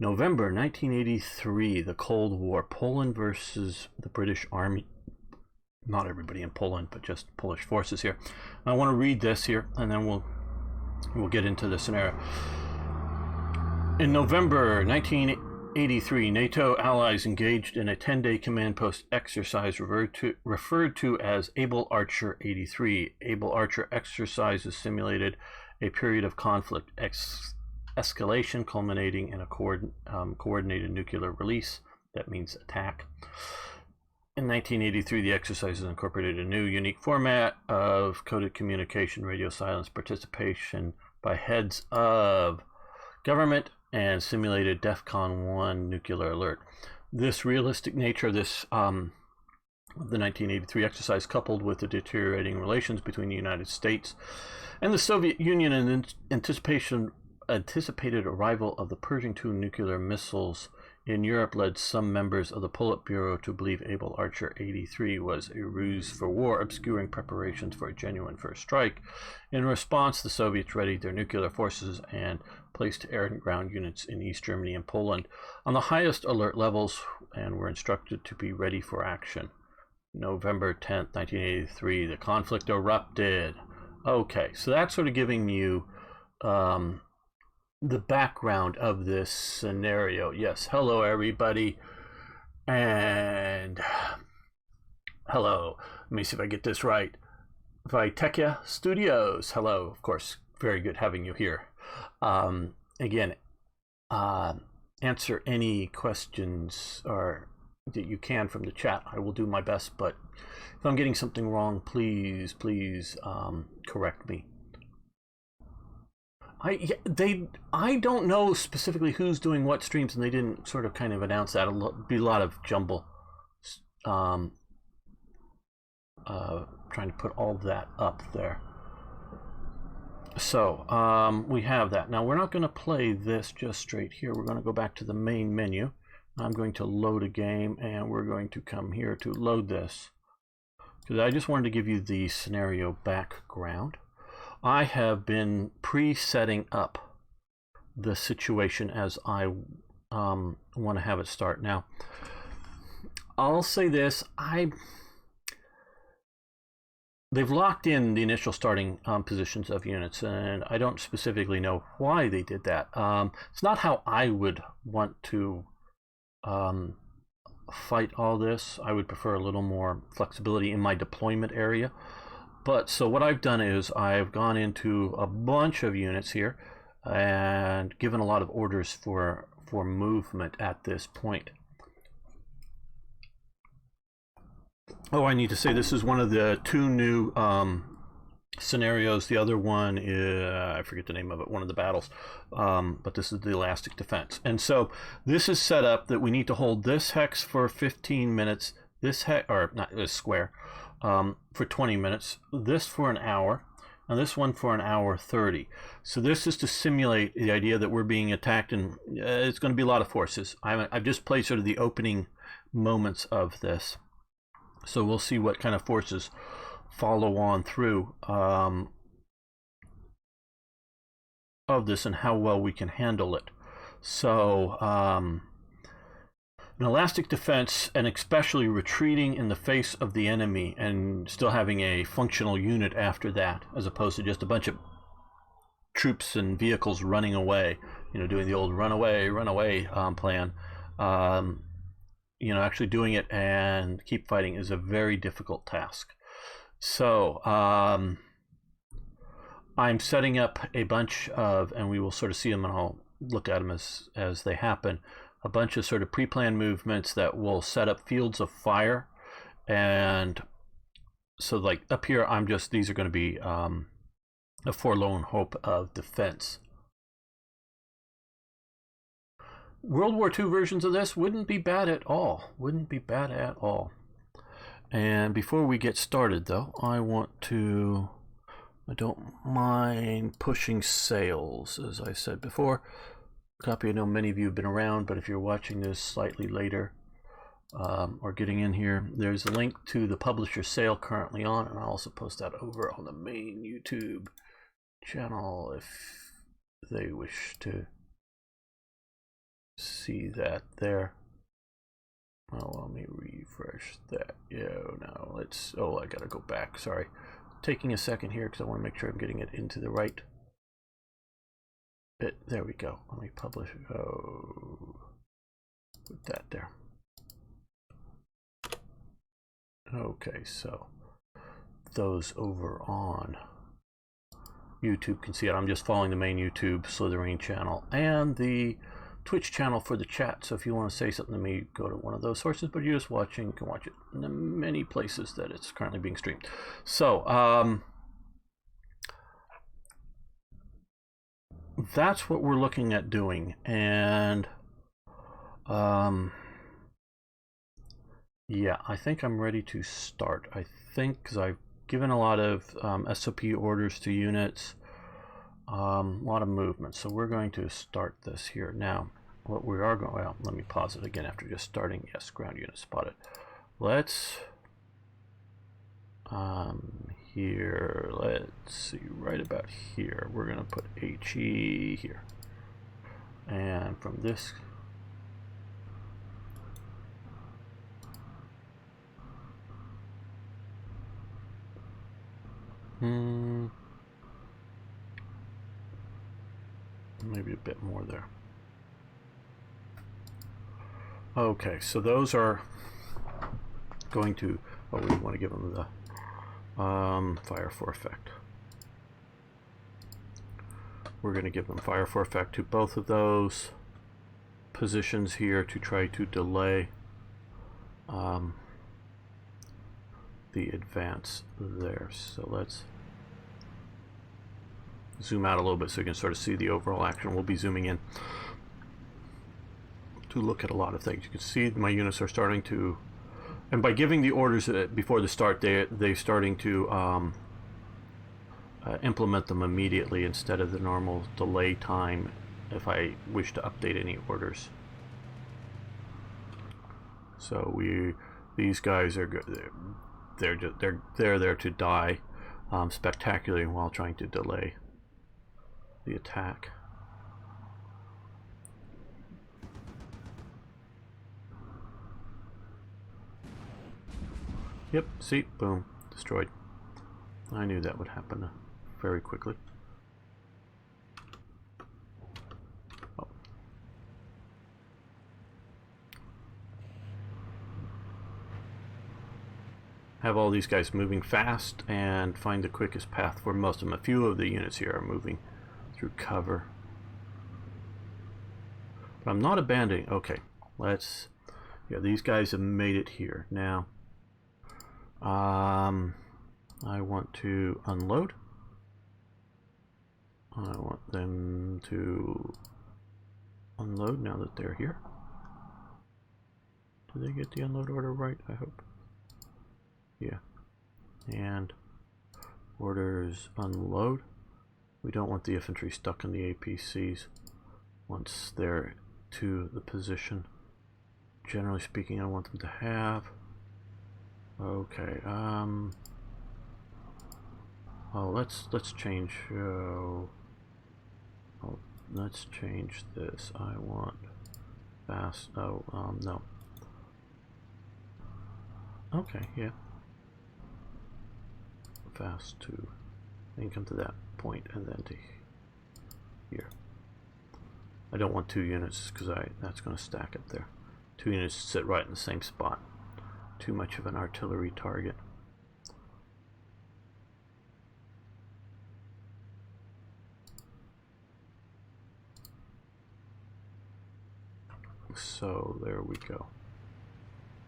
November 1983, the Cold War, Poland versus the British Army. Not everybody in Poland, but just Polish forces here. I want to read this here, and then we'll get into the scenario. In November 1983, NATO allies engaged in a 10-day command post exercise referred to as Able Archer 83. Able Archer exercises simulated a period of conflict escalation culminating in a coordinated nuclear release. That means attack. In 1983, the exercises incorporated a new, unique format of coded communication, radio silence, participation by heads of government, and simulated DEFCON 1 nuclear alert. This realistic nature of this the 1983 exercise, coupled with the deteriorating relations between the United States and the Soviet Union and anticipated arrival of the Pershing II nuclear missiles in Europe, led some members of the Politburo to believe Able Archer 83 was a ruse for war, obscuring preparations for a genuine first strike. In response, the Soviets readied their nuclear forces and placed air and ground units in East Germany and Poland on the highest alert levels and were instructed to be ready for action. November 10th, 1983, the conflict erupted. Okay, so that's sort of giving you the background of this scenario. Yes, hello everybody, and hello. Let me see if I get this right. Vitekia Studios. Hello, of course, very good having you here. Again, answer any questions or that you can from the chat. I will do my best, but if I'm getting something wrong, please correct me. I don't know specifically who's doing what streams, and they didn't sort of kind of announce that. It'll be a lot of jumble. Trying to put all of that up there. So we have that. Now we're not going to play this just straight here. We're going to go back to the main menu. I'm going to load a game, and we're going to come here to load this, because I just wanted to give you the scenario background. I have been pre-setting up the situation as I want to have it start. Now, I'll say this: they've locked in the initial starting positions of units, and I don't specifically know why they did that. It's not how I would want to fight all this. I would prefer a little more flexibility in my deployment area. But so what I've done is I've gone into a bunch of units here and given a lot of orders for movement at this point. Oh, I need to say this is one of the two new scenarios. The other one is, I forget the name of it, one of the battles, but this is the elastic defense. And so this is set up that we need to hold this hex for 15 minutes, this hex, or not this square, for 20 minutes, this for an hour, and this one for an hour 30. So this is to simulate the idea that we're being attacked, and it's going to be a lot of forces. I've just played sort of the opening moments of this, so we'll see what kind of forces follow on through of this and how well we can handle it. So an elastic defense, and especially retreating in the face of the enemy and still having a functional unit after that, as opposed to just a bunch of troops and vehicles running away, doing the old run away plan. Actually doing it and keep fighting is a very difficult task. So I'm setting up a bunch of, and we will sort of see them, and I'll look at them as they happen, a bunch of sort of pre-planned movements that will set up fields of fire. And so like up here, these are going to be a forlorn hope of defense. World War II versions of this wouldn't be bad at all. And before we get started, though, I don't mind pushing sales, as I said before. Copy, I know many of you have been around, but if you're watching this slightly later or getting in here, there's a link to the publisher sale currently on, and I'll also post that over on the main YouTube channel if they wish to see that there. Oh, let me refresh that. Yeah, no, let's, oh, I gotta go back, sorry. Taking a second here because I want to make sure I'm getting it into the right bit. There we go. Let me publish. Oh, put that there. Okay, so those over on YouTube can see it. I'm just following the main YouTube Slitherine channel and the Twitch channel for the chat. So if you want to say something to me, go to one of those sources. But you're just watching, you can watch it in the many places that it's currently being streamed. So that's what we're looking at doing. And yeah, I think I'm ready to start. I think because I've given a lot of SOP orders to units, a lot of movement. So we're going to start this here now. What we are going, well, let me pause it again after just starting. Yes, ground unit spotted. Let's here, let's see, right about here, we're going to put HE here. And from this, maybe a bit more there. Okay, so those are going to, oh, we want to give them the fire for effect. We're going to give them fire for effect to both of those positions here to try to delay the advance there. So let's zoom out a little bit so you can sort of see the overall action. We'll be zooming in to look at a lot of things. You can see my units are starting to, and by giving the orders before the start, they're starting to implement them immediately instead of the normal delay time if I wish to update any orders. So these guys are good. They're there to die spectacularly while trying to delay the attack. Yep, see, boom, destroyed. I knew that would happen very quickly. Oh. Have all these guys moving fast and find the quickest path for most of them. A few of the units here are moving through cover. But I'm not abandoning. Okay, let's, yeah, these guys have made it here. Now, I want to unload. I want them to unload now that they're here. Do they get the unload order right? I hope. Yeah. And orders unload. We don't want the infantry stuck in the APCs once they're to the position. Generally speaking, I want them to have. Okay. Oh, let's change. Oh, let's change this. I want fast. Oh, no. Okay, yeah. Fast to, then come to that point and then to here. I don't want two units because that's going to stack up there. Two units sit right in the same spot. Too much of an artillery target. So there we go.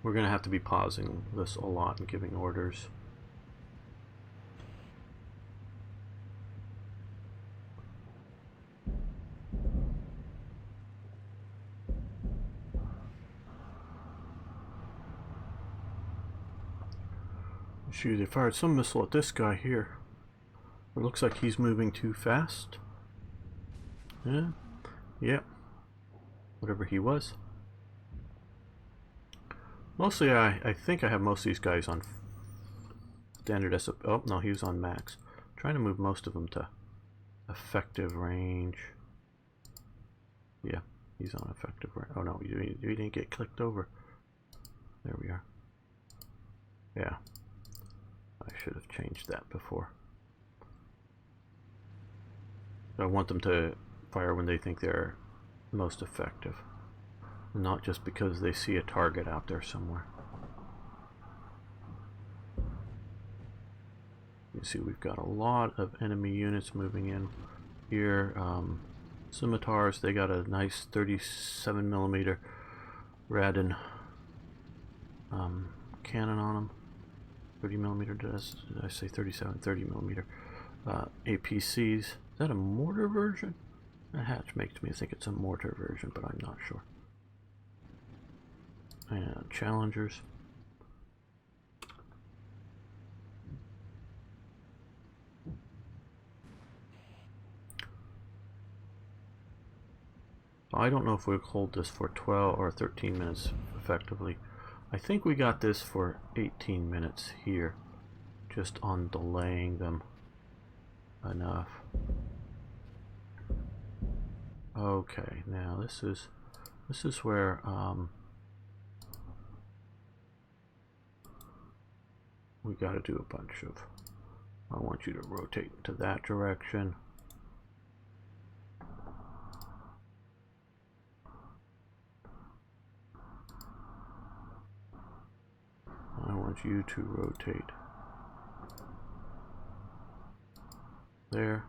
We're going to have to be pausing this a lot and giving orders. Shoot, they fired some missile at this guy here. It looks like he's moving too fast. Yeah. Yep. Whatever he was. Mostly, I think I have most of these guys on standard SOP. Oh, no, he was on max. I'm trying to move most of them to effective range. Yeah. He's on effective range. Oh no, you didn't get clicked over. There we are. Yeah. I should have changed that before. I want them to fire when they think they're most effective. Not just because they see a target out there somewhere. You see we've got a lot of enemy units moving in here. Scimitars, they got a nice 37mm Radin cannon on them. 30mm, did I say 37? 30mm. APCs. Is that a mortar version? That hatch makes me think it's a mortar version, but I'm not sure. And Challengers. I don't know if we'll hold this for 12 or 13 minutes effectively. I think we got this for 18 minutes here, just on delaying them enough. Okay, now this is where we got to do a bunch of. I want you to rotate into that direction. I want you to rotate there.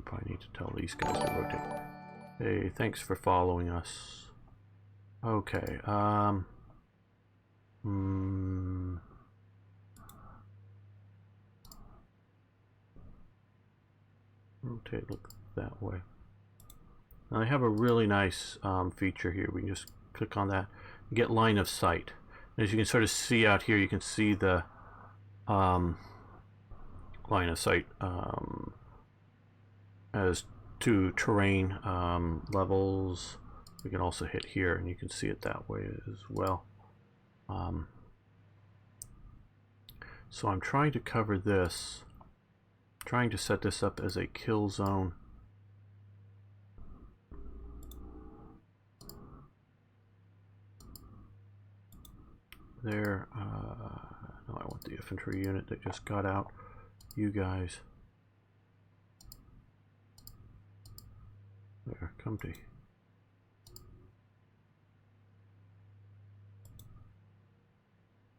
Probably need to tell these guys to rotate. Hey, thanks for following us. Okay, rotate, look that way. Now I have a really nice feature here. We can just click on that and get line of sight. As you can sort of see out here, you can see the line of sight as to terrain levels. We can also hit here and you can see it that way as well. So I'm trying to cover this, trying to set this up as a kill zone. There, no, I want the infantry unit that just got out. You guys. There, come to.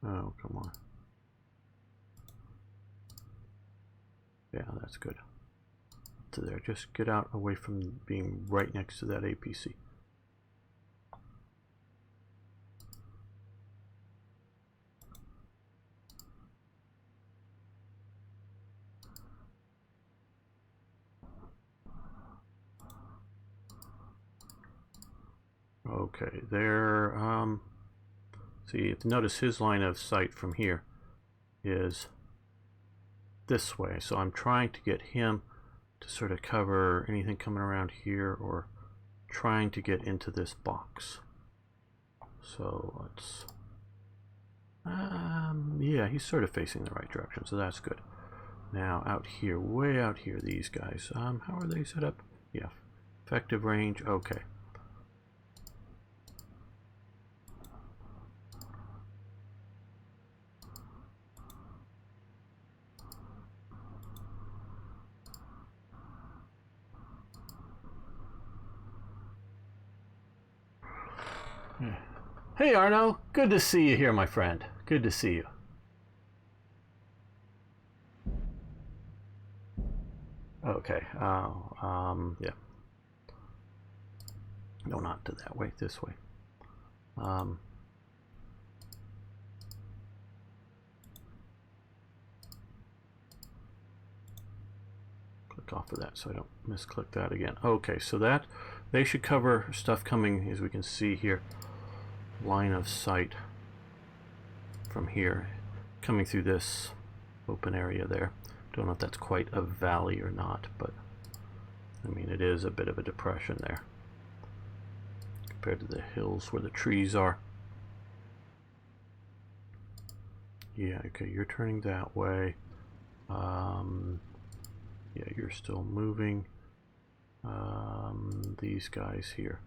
Oh, come on. Yeah, that's good. To there, just get out away from being right next to that APC. Okay, there, see, if you notice his line of sight from here is this way, so I'm trying to get him to sort of cover anything coming around here or trying to get into this box. So let's, yeah, he's sort of facing the right direction, so that's good. Now out here, way out here, these guys, how are they set up? Yeah, effective range, okay. Hey Arno, good to see you here, my friend. Good to see you. Okay, yeah. No, not to that way, this way. Click off of that so I don't misclick that again. Okay, so that, they should cover stuff coming, as we can see here. Line of sight from here coming through this open area there. Don't know if that's quite a valley or not, but I mean it is a bit of a depression there compared to the hills where the trees are. Yeah, okay, you're turning that way. Yeah, you're still moving. These guys here.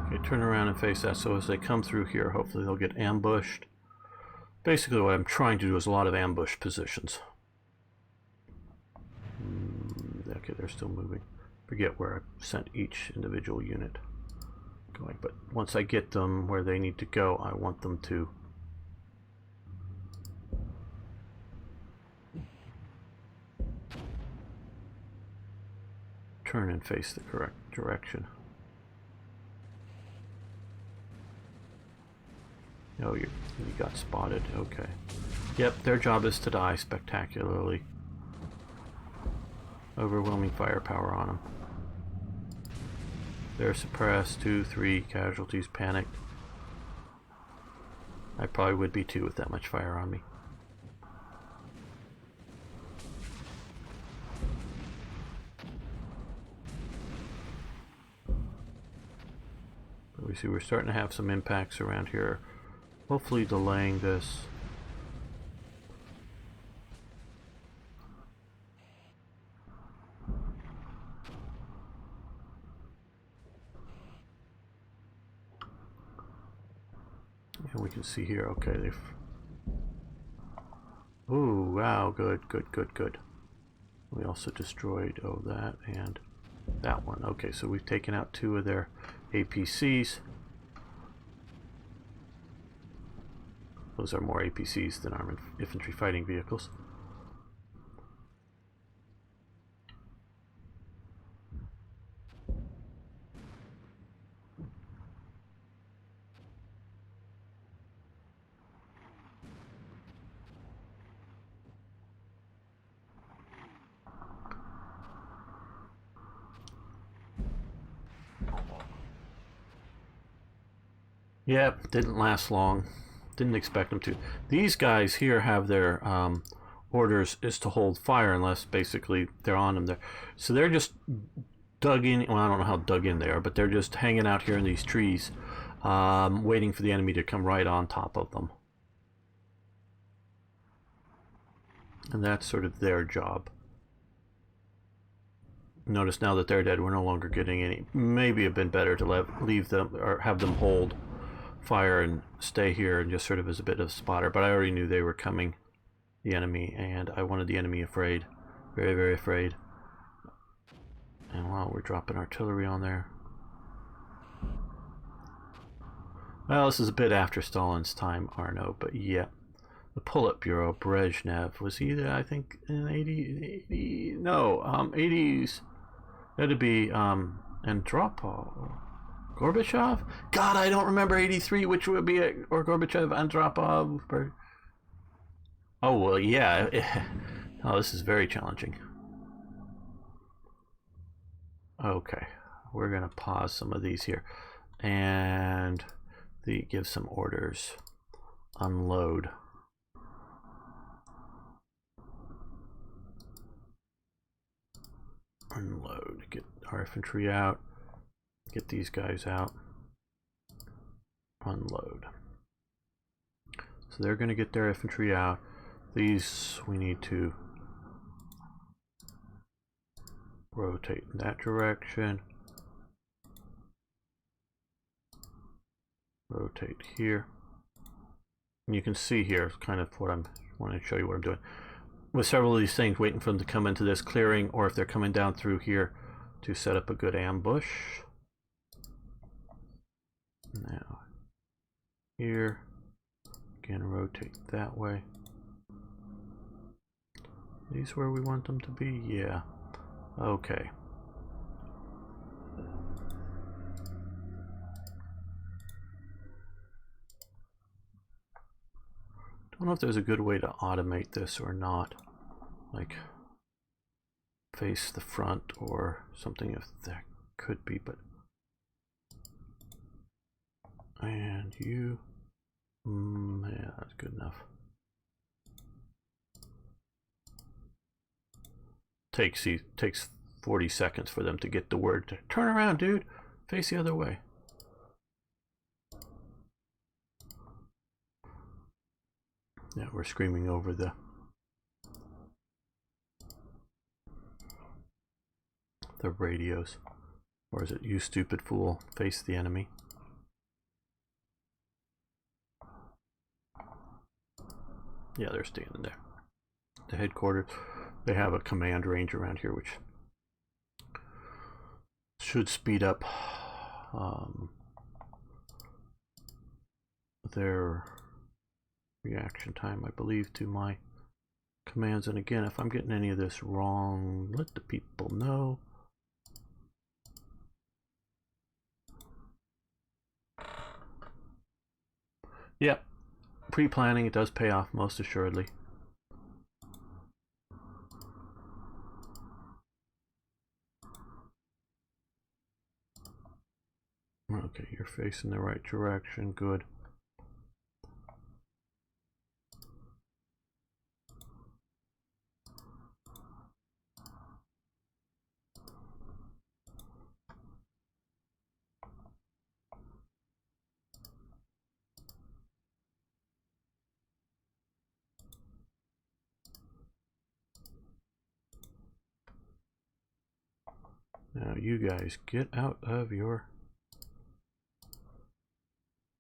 Okay, turn around and face that, so as they come through here, hopefully they'll get ambushed. Basically what I'm trying to do is a lot of ambush positions. Okay, they're still moving. Forget where I sent each individual unit going, but once I get them where they need to go, I want them to turn and face the correct direction. Oh, you got spotted. Okay. Yep, their job is to die spectacularly. Overwhelming firepower on them. They're suppressed. 2, 3 casualties, panicked. I probably would be too with that much fire on me. But we see we're starting to have some impacts around here. Hopefully delaying this. And we can see here, okay, they've... Ooh, wow, good, good, good, good. We also destroyed, oh, that and that one. Okay, so we've taken out 2 of their APCs. Those are more APCs than armored infantry fighting vehicles. Yep, didn't last long. Didn't expect them to. These guys here have their orders is to hold fire unless basically they're on them there. So they're just dug in. Well, I don't know how dug in they are, but they're just hanging out here in these trees, waiting for the enemy to come right on top of them. And that's sort of their job. Notice now that they're dead, we're no longer getting any. Maybe it'd been better to leave them or have them hold fire and stay here and just sort of as a bit of a spotter, but I already knew they were coming, the enemy, and I wanted the enemy afraid, very, very afraid. And wow, we're dropping artillery on there. Well, this is a bit after Stalin's time, Arno, but yeah. The Politburo, Brezhnev, was he there, I think, in 80 no, 80s, that'd be, Andropov. Gorbachev? God, I don't remember 83, which would be it, or Gorbachev, Andropov. Oh, well, yeah. Oh, this is very challenging. Okay, we're going to pause some of these here and give some orders. Unload. Unload. Get our infantry out. Get these guys out. Unload. So they're going to get their infantry out. These we need to rotate in that direction. Rotate here. And you can see here kind of what I'm wanting to show you what I'm doing. With several of these things, waiting for them to come into this clearing, or if they're coming down through here to set up a good ambush. Now, here, again, rotate that way. These where we want them to be? Yeah. Okay. Don't know if there's a good way to automate this or not. Like, face the front or something if that could be, but... And you... yeah, that's good enough. Takes 40 seconds for them to get the word to turn around, dude, face the other way. Yeah, we're screaming over the radios. Or is it, you stupid fool, face the enemy? Yeah, they're standing there. The headquarters, they have a command range around here, which should speed up their reaction time, I believe, to my commands. And again, if I'm getting any of this wrong, let the people know. Yep, pre-planning, it does pay off most assuredly. Okay, you're facing the right direction, good. Now you guys get out of your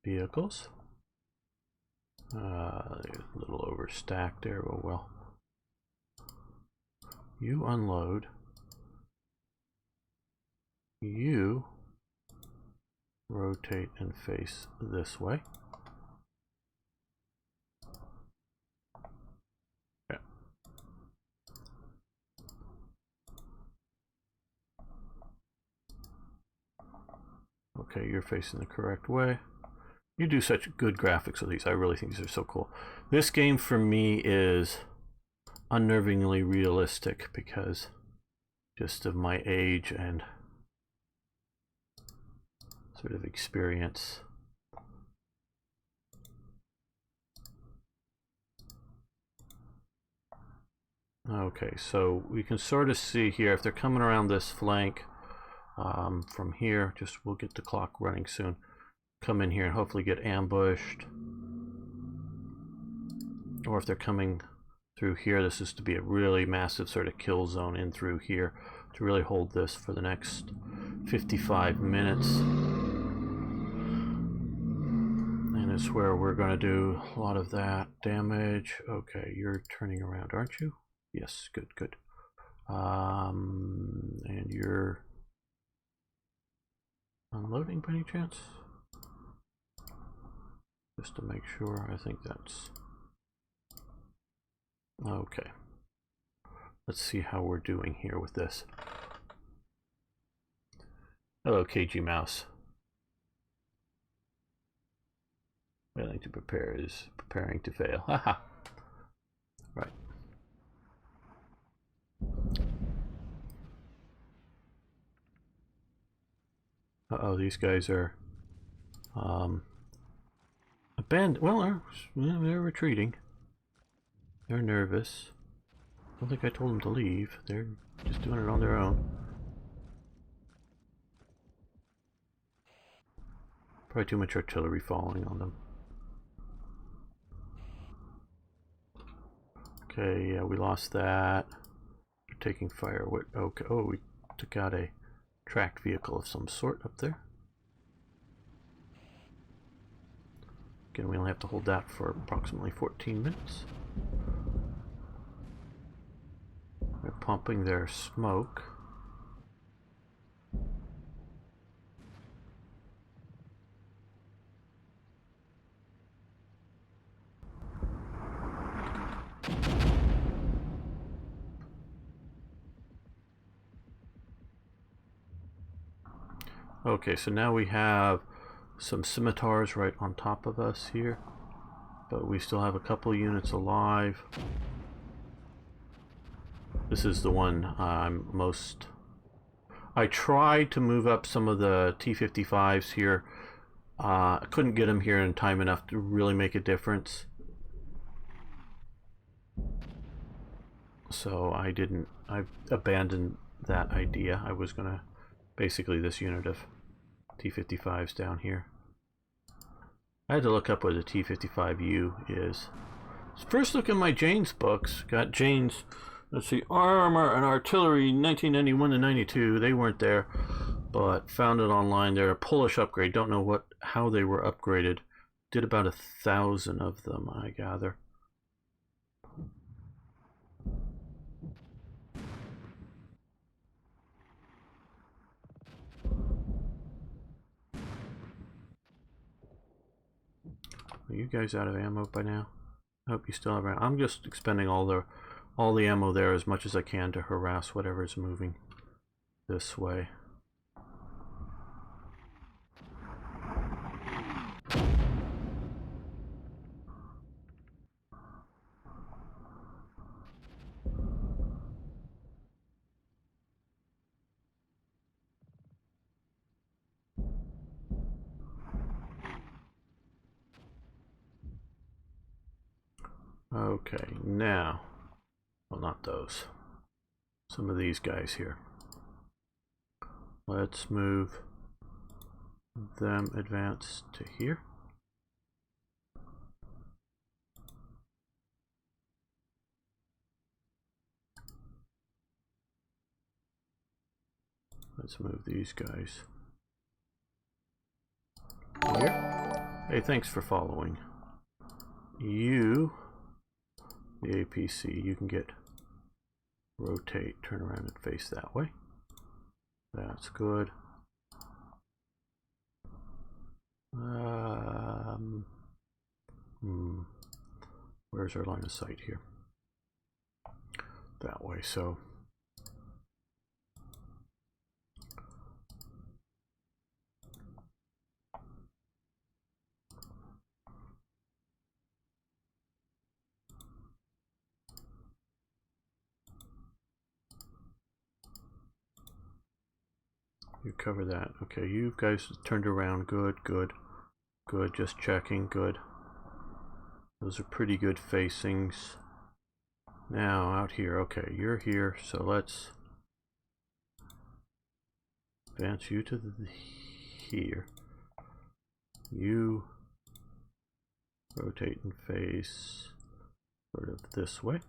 vehicles. A little overstacked there, oh well. You unload. You rotate and face this way. Yeah. Okay, you're facing the correct way. You do such good graphics with these. I really think these are so cool. This game for me is unnervingly realistic because just of my age and sort of experience. Okay, so we can sort of see here if they're coming around this flank from here. Just we'll get the clock running soon. Come in here and hopefully get ambushed. Or if they're coming through here, this is to be a really massive sort of kill zone in through here to really hold this for the next 55 minutes. And it's where we're going to do a lot of that damage. Okay, you're turning around, aren't you? Yes, good, good. And you're unloading by any chance? Just to make sure, I think that's okay. Let's see how we're doing here with this. Hello, KG Mouse. Failing to prepare is preparing to fail. Haha. Right. Uh-oh, these guys are abandoned. Well, they're retreating. They're nervous. I don't think I told them to leave. They're just doing it on their own. Probably too much artillery falling on them. Okay, yeah, we lost that. They're taking fire. What? Okay. Oh, we took out a tracked vehicle of some sort up there. Again, we only have to hold that for approximately 14 minutes. They're pumping their smoke. Okay, so now we have some scimitars right on top of us here, but we still have a couple units alive. This is the one I'm most... I tried to move up some of the T-55s here. I couldn't get them here in time enough to really make a difference. So I abandoned that idea. I was gonna basically this unit of T-55s down here. I had to look up where the T-55U is. First look at my Jane's books. Got Jane's, let's see, Armor and Artillery 1991 to 92. They weren't there, but found it online. They're a Polish upgrade. Don't know how they were upgraded. Did about 1,000 of them, I gather. Are you guys out of ammo by now? I hope you still have ammo. I'm just expending all the ammo there as much as I can to harass whatever is moving this way. Okay, now, well, not those. Some of these guys here. Let's move them advance to here. Let's move these guys here. Hey, thanks for following. You, the APC, you can get rotate, turn around and face that way. That's good. Where's our line of sight here? That way, so you cover that. Okay, you guys turned around. Good, good, good. Just checking. Good. Those are pretty good facings. Now out here. Okay, you're here. So let's advance you to here. You rotate and face sort of this way.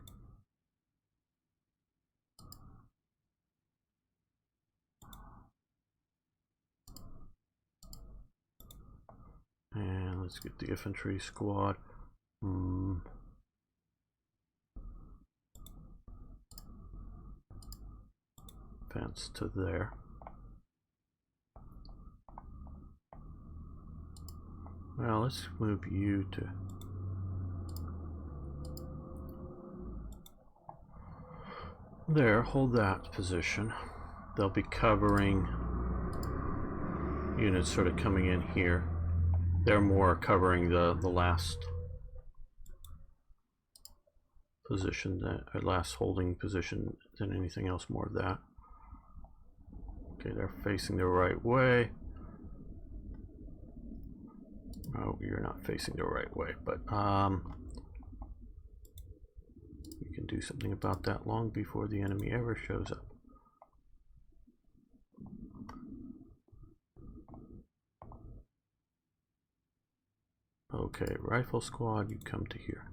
And let's get the infantry squad. Advance to there. Well, let's move you to there. Hold that position. They'll be covering units sort of coming in here. They're more covering the last position, that last holding position, than anything else more of that. Okay, they're facing the right way. Oh, you're not facing the right way, but you can do something about that long before the enemy ever shows up. Okay, rifle squad, you come to here.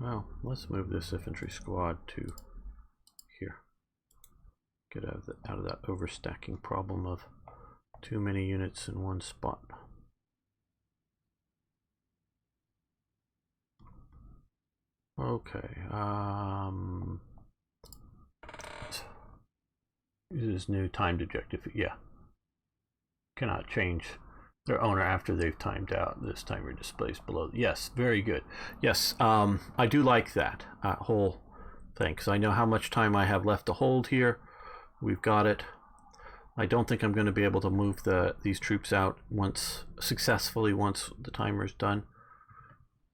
Well, let's move this infantry squad to here. Get out of that overstacking problem of too many units in one spot. Okay, this is new timed objective. Yeah, cannot change their owner after they've timed out. This timer displays below. Yes, very good. Yes, I do like that whole thing, because I know how much time I have left to hold here. We've got it. I don't think I'm going to be able to move these troops out successfully once the timer is done,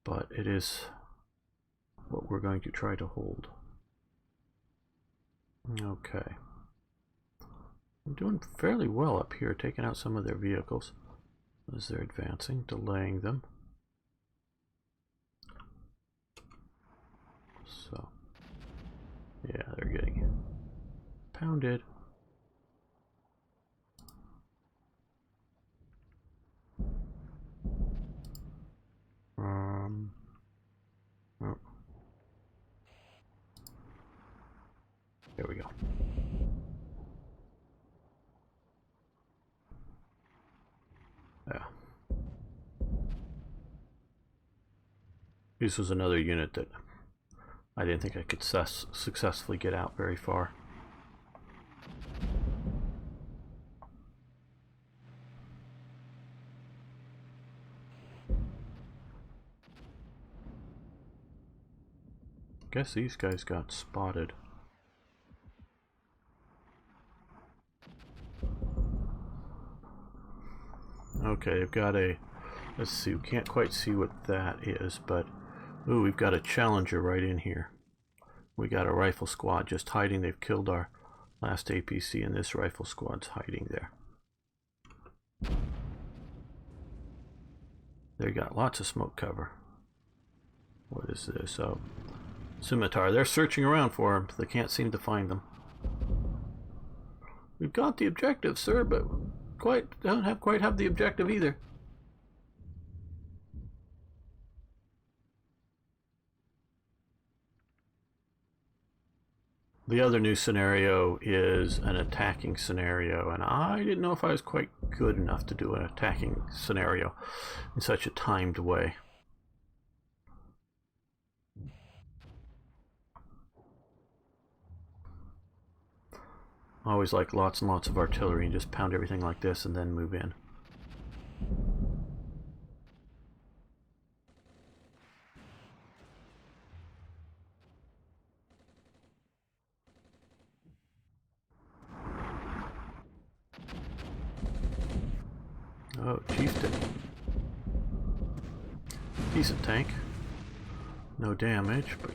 but it is what we're going to try to hold. Okay. I'm doing fairly well up here, taking out some of their vehicles as they're advancing, delaying them. So, yeah, they're getting pounded. Oh. There we go. Yeah. This was another unit that I didn't think I could successfully get out very far. Guess these guys got spotted. Okay, they've got a, let's see, we can't quite see what that is, but ooh, we've got a Challenger right in here. We got a rifle squad just hiding. They've killed our last APC, and this rifle squad's hiding there. They got lots of smoke cover. What is this? Oh, Scimitar. They're searching around for them. They can't seem to find them. We've got the objective, sir, but don't quite have the objective either. The other new scenario is an attacking scenario, and I didn't know if I was quite good enough to do an attacking scenario in such a timed way. I always like lots and lots of artillery and just pound everything like this and then move in. Oh, Chieftain. Decent tank. No damage, but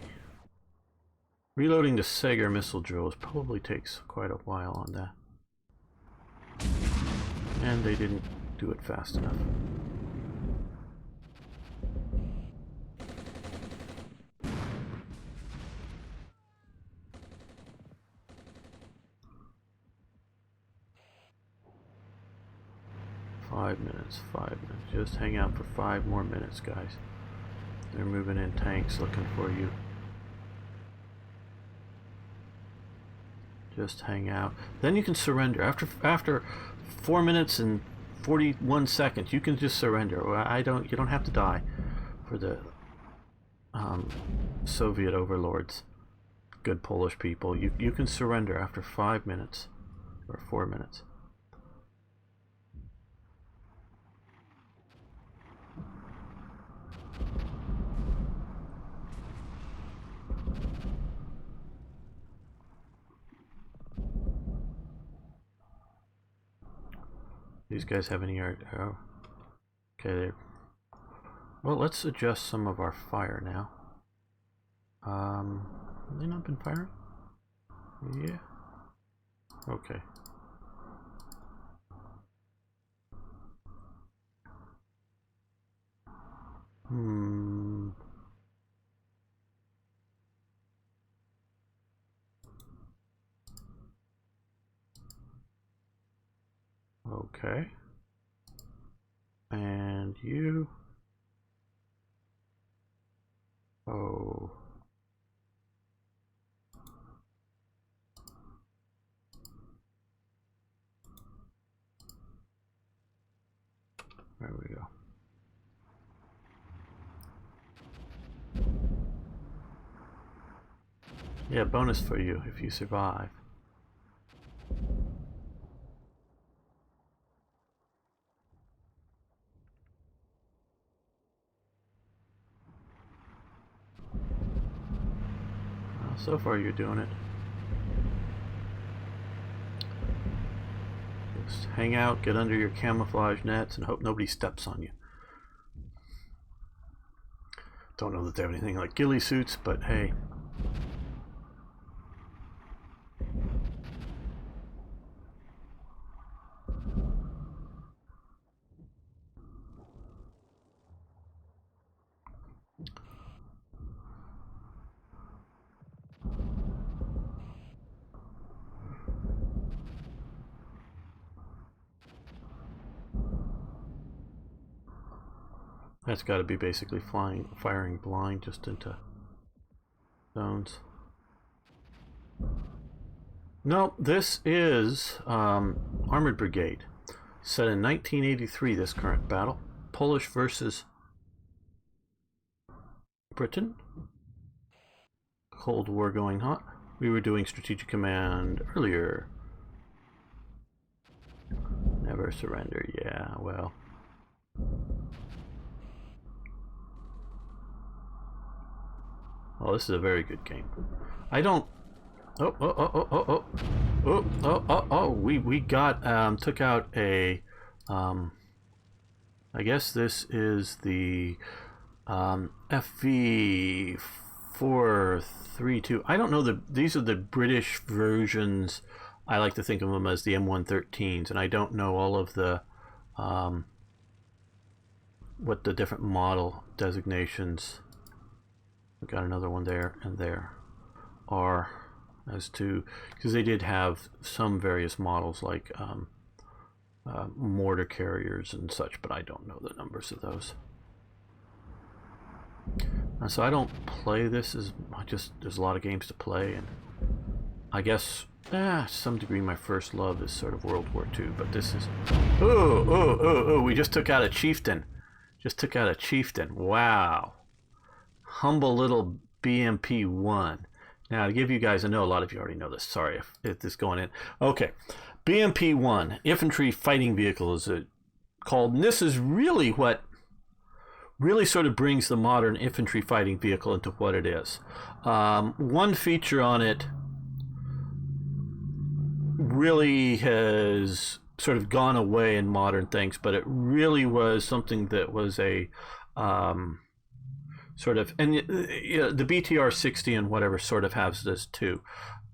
reloading the Sager missile drills probably takes quite a while on that. And they didn't do it fast enough. Five minutes. Just hang out for 5 more minutes, guys. They're moving in tanks looking for you. Just hang out. Then you can surrender. After 4 minutes and 41 seconds, you can just surrender. You don't have to die for the Soviet overlords. Good Polish people. You can surrender after 5 minutes or 4 minutes. These guys have any art? Oh. Okay, well, let's adjust some of our fire now. Have they not been firing? Yeah. Okay. Okay. And you. Oh. There we go. Yeah, bonus for you if you survive. Well, so far you're doing it. Just hang out, get under your camouflage nets, and hope nobody steps on you. Don't know that they have anything like ghillie suits, but hey. That's got to be basically firing blind just into zones. No, this is Armored Brigade. Set in 1983, this current battle. Polish versus Britain. Cold War going hot. We were doing Strategic Command earlier. Never surrender. Yeah, well. Well, this is a very good game. I don't. We got took out a. I guess this is the FV 432. I don't know these are the British versions. I like to think of them as the M113s, and I don't know all of the what the different model designations. We got another one there and there are as to, because they did have some various models like mortar carriers and such, but I don't know the numbers of those. So I don't play this as just there's a lot of games to play, and I guess to some degree my first love is sort of World War II, but this is we just took out a chieftain. Wow. Humble little BMP-1. Now, to give you guys, I know a lot of you already know this. Sorry if this is going in. Okay. BMP-1, Infantry Fighting Vehicle is called. And this is really what really sort of brings the modern infantry fighting vehicle into what it is. One feature on it really has sort of gone away in modern things, but it really was something that was a sort of, and the BTR-60 and whatever sort of has this too,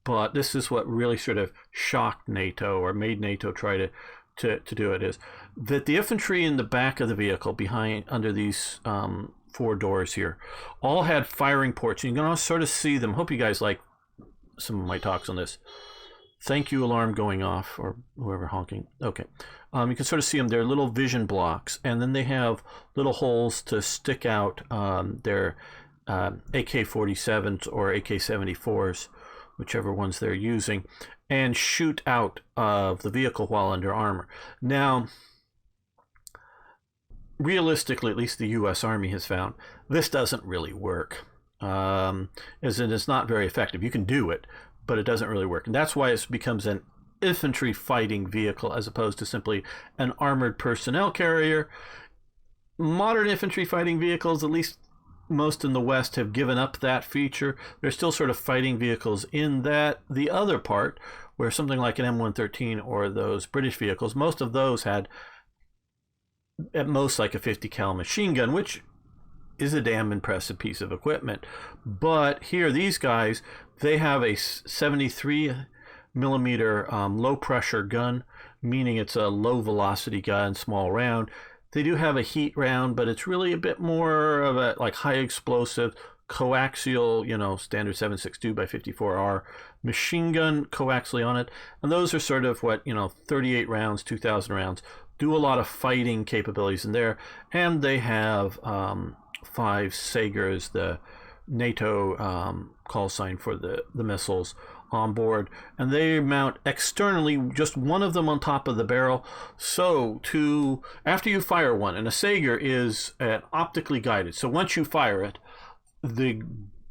but this is what really sort of shocked NATO or made NATO try to do it, is that the infantry in the back of the vehicle behind under these four doors here all had firing ports. You can all sort of see them. Hope you guys like some of my talks on this. Thank you alarm going off, or whoever honking. Okay. You can sort of see them. They're little vision blocks, and then they have little holes to stick out their AK-47s or AK-74s, whichever ones they're using, and shoot out of the vehicle while under armor. Now, realistically, at least the U.S. Army has found, this doesn't really work. As in, it's not very effective. You can do it, but it doesn't really work. And that's why it becomes an infantry fighting vehicle as opposed to simply an armored personnel carrier. Modern infantry fighting vehicles, at least most in the West, have given up that feature. They're still sort of fighting vehicles in that the other part, where something like an M113 or those British vehicles, most of those had at most like a 50 cal machine gun, which is a damn impressive piece of equipment. But here, these guys, they have a 73 millimeter low pressure gun, meaning it's a low velocity gun, small round. They do have a heat round, but it's really a bit more of a like high explosive coaxial, standard 7.62 by 54R machine gun coaxially on it. And those are sort of what, 38 rounds, 2,000 rounds, do a lot of fighting capabilities in there. And they have 5 Sagers, the NATO call sign for the missiles, on board, and they mount externally, just one of them on top of the barrel. So after you fire one, and a Sager is optically guided, so once you fire it, the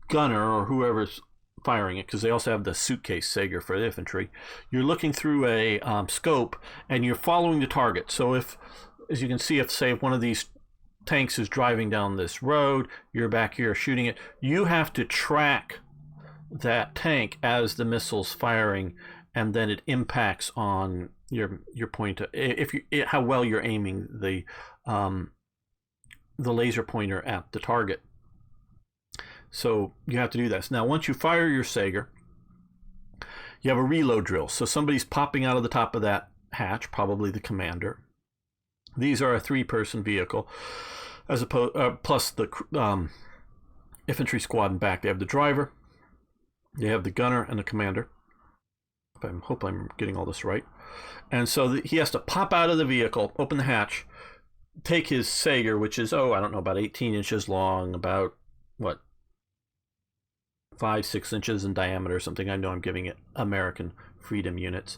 gunner or whoever's firing it, because they also have the suitcase Sager for the infantry, you're looking through a scope and you're following the target. So if, as you can see, if say one of these tanks is driving down this road, you're back here shooting it, you have to track that tank as the missile's firing, and then it impacts on your point, how well you're aiming the laser pointer at the target. So you have to do this. Now, once you fire your Sager, you have a reload drill. So somebody's popping out of the top of that hatch, probably the commander. These are a 3-person vehicle, as opposed plus the infantry squad in back. They have the driver, they have the gunner, and the commander. I hope I'm getting all this right. And so he has to pop out of the vehicle, open the hatch, take his Sager, which is, I don't know, about 18 inches long, about, 5-6 inches in diameter or something. I know I'm giving it American freedom units.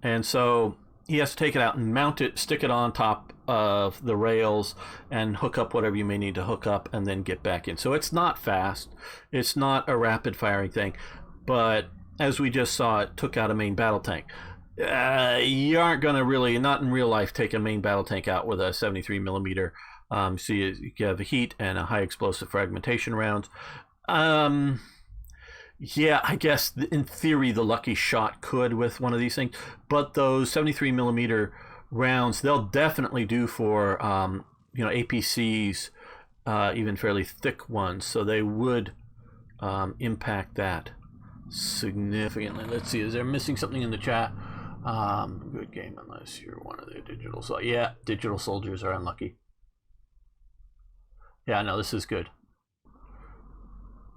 And so he has to take it out and mount it, stick it on top of the rails, and hook up whatever you may need to hook up, and then get back in. So it's not fast. It's not a rapid firing thing. But as we just saw, it took out a main battle tank. You aren't going to really, not in real life, take a main battle tank out with a 73 millimeter. So you have a heat and a high explosive fragmentation rounds. Yeah, I guess in theory the lucky shot could with one of these things, but those 73 millimeter rounds, they'll definitely do for APCs, even fairly thick ones. So they would impact that significantly. Let's see, is there missing something in the chat? Good game unless you're one of the digital. So yeah, digital soldiers are unlucky. Yeah, no, this is good.